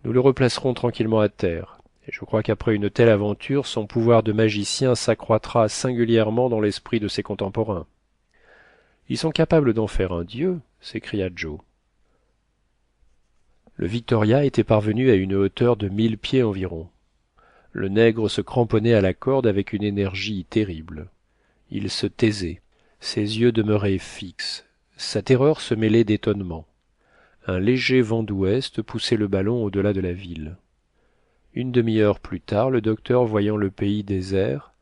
Nous le replacerons tranquillement à terre, et je crois qu'après une telle aventure, son pouvoir de magicien s'accroîtra singulièrement dans l'esprit de ses contemporains. »« Ils sont capables d'en faire un dieu !» s'écria Joe. Le Victoria était parvenu à une hauteur de 1000 pieds environ. Le nègre se cramponnait à la corde avec une énergie terrible. Il se taisait, ses yeux demeuraient fixes, sa terreur se mêlait d'étonnement. Un léger vent d'ouest poussait le ballon au-delà de la ville. Une demi-heure plus tard, le docteur, voyant le pays désert,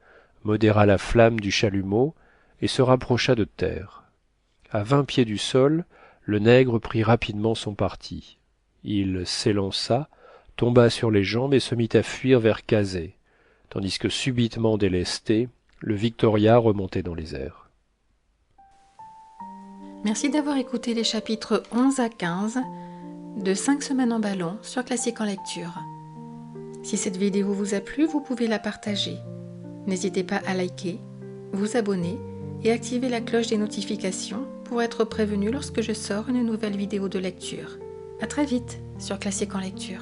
modéra la flamme du chalumeau et se rapprocha de terre. À 20 pieds du sol, le nègre prit rapidement son parti. Il s'élança, tomba sur les jambes et se mit à fuir vers Kazeh, tandis que subitement délesté, le Victoria remontait dans les airs. Merci d'avoir écouté les chapitres 11 à 15 de 5 semaines en ballon sur Classique en lecture. Si cette vidéo vous a plu, vous pouvez la partager. N'hésitez pas à liker, vous abonner et activer la cloche des notifications pour être prévenu lorsque je sors une nouvelle vidéo de lecture. À très vite sur Classique en lecture.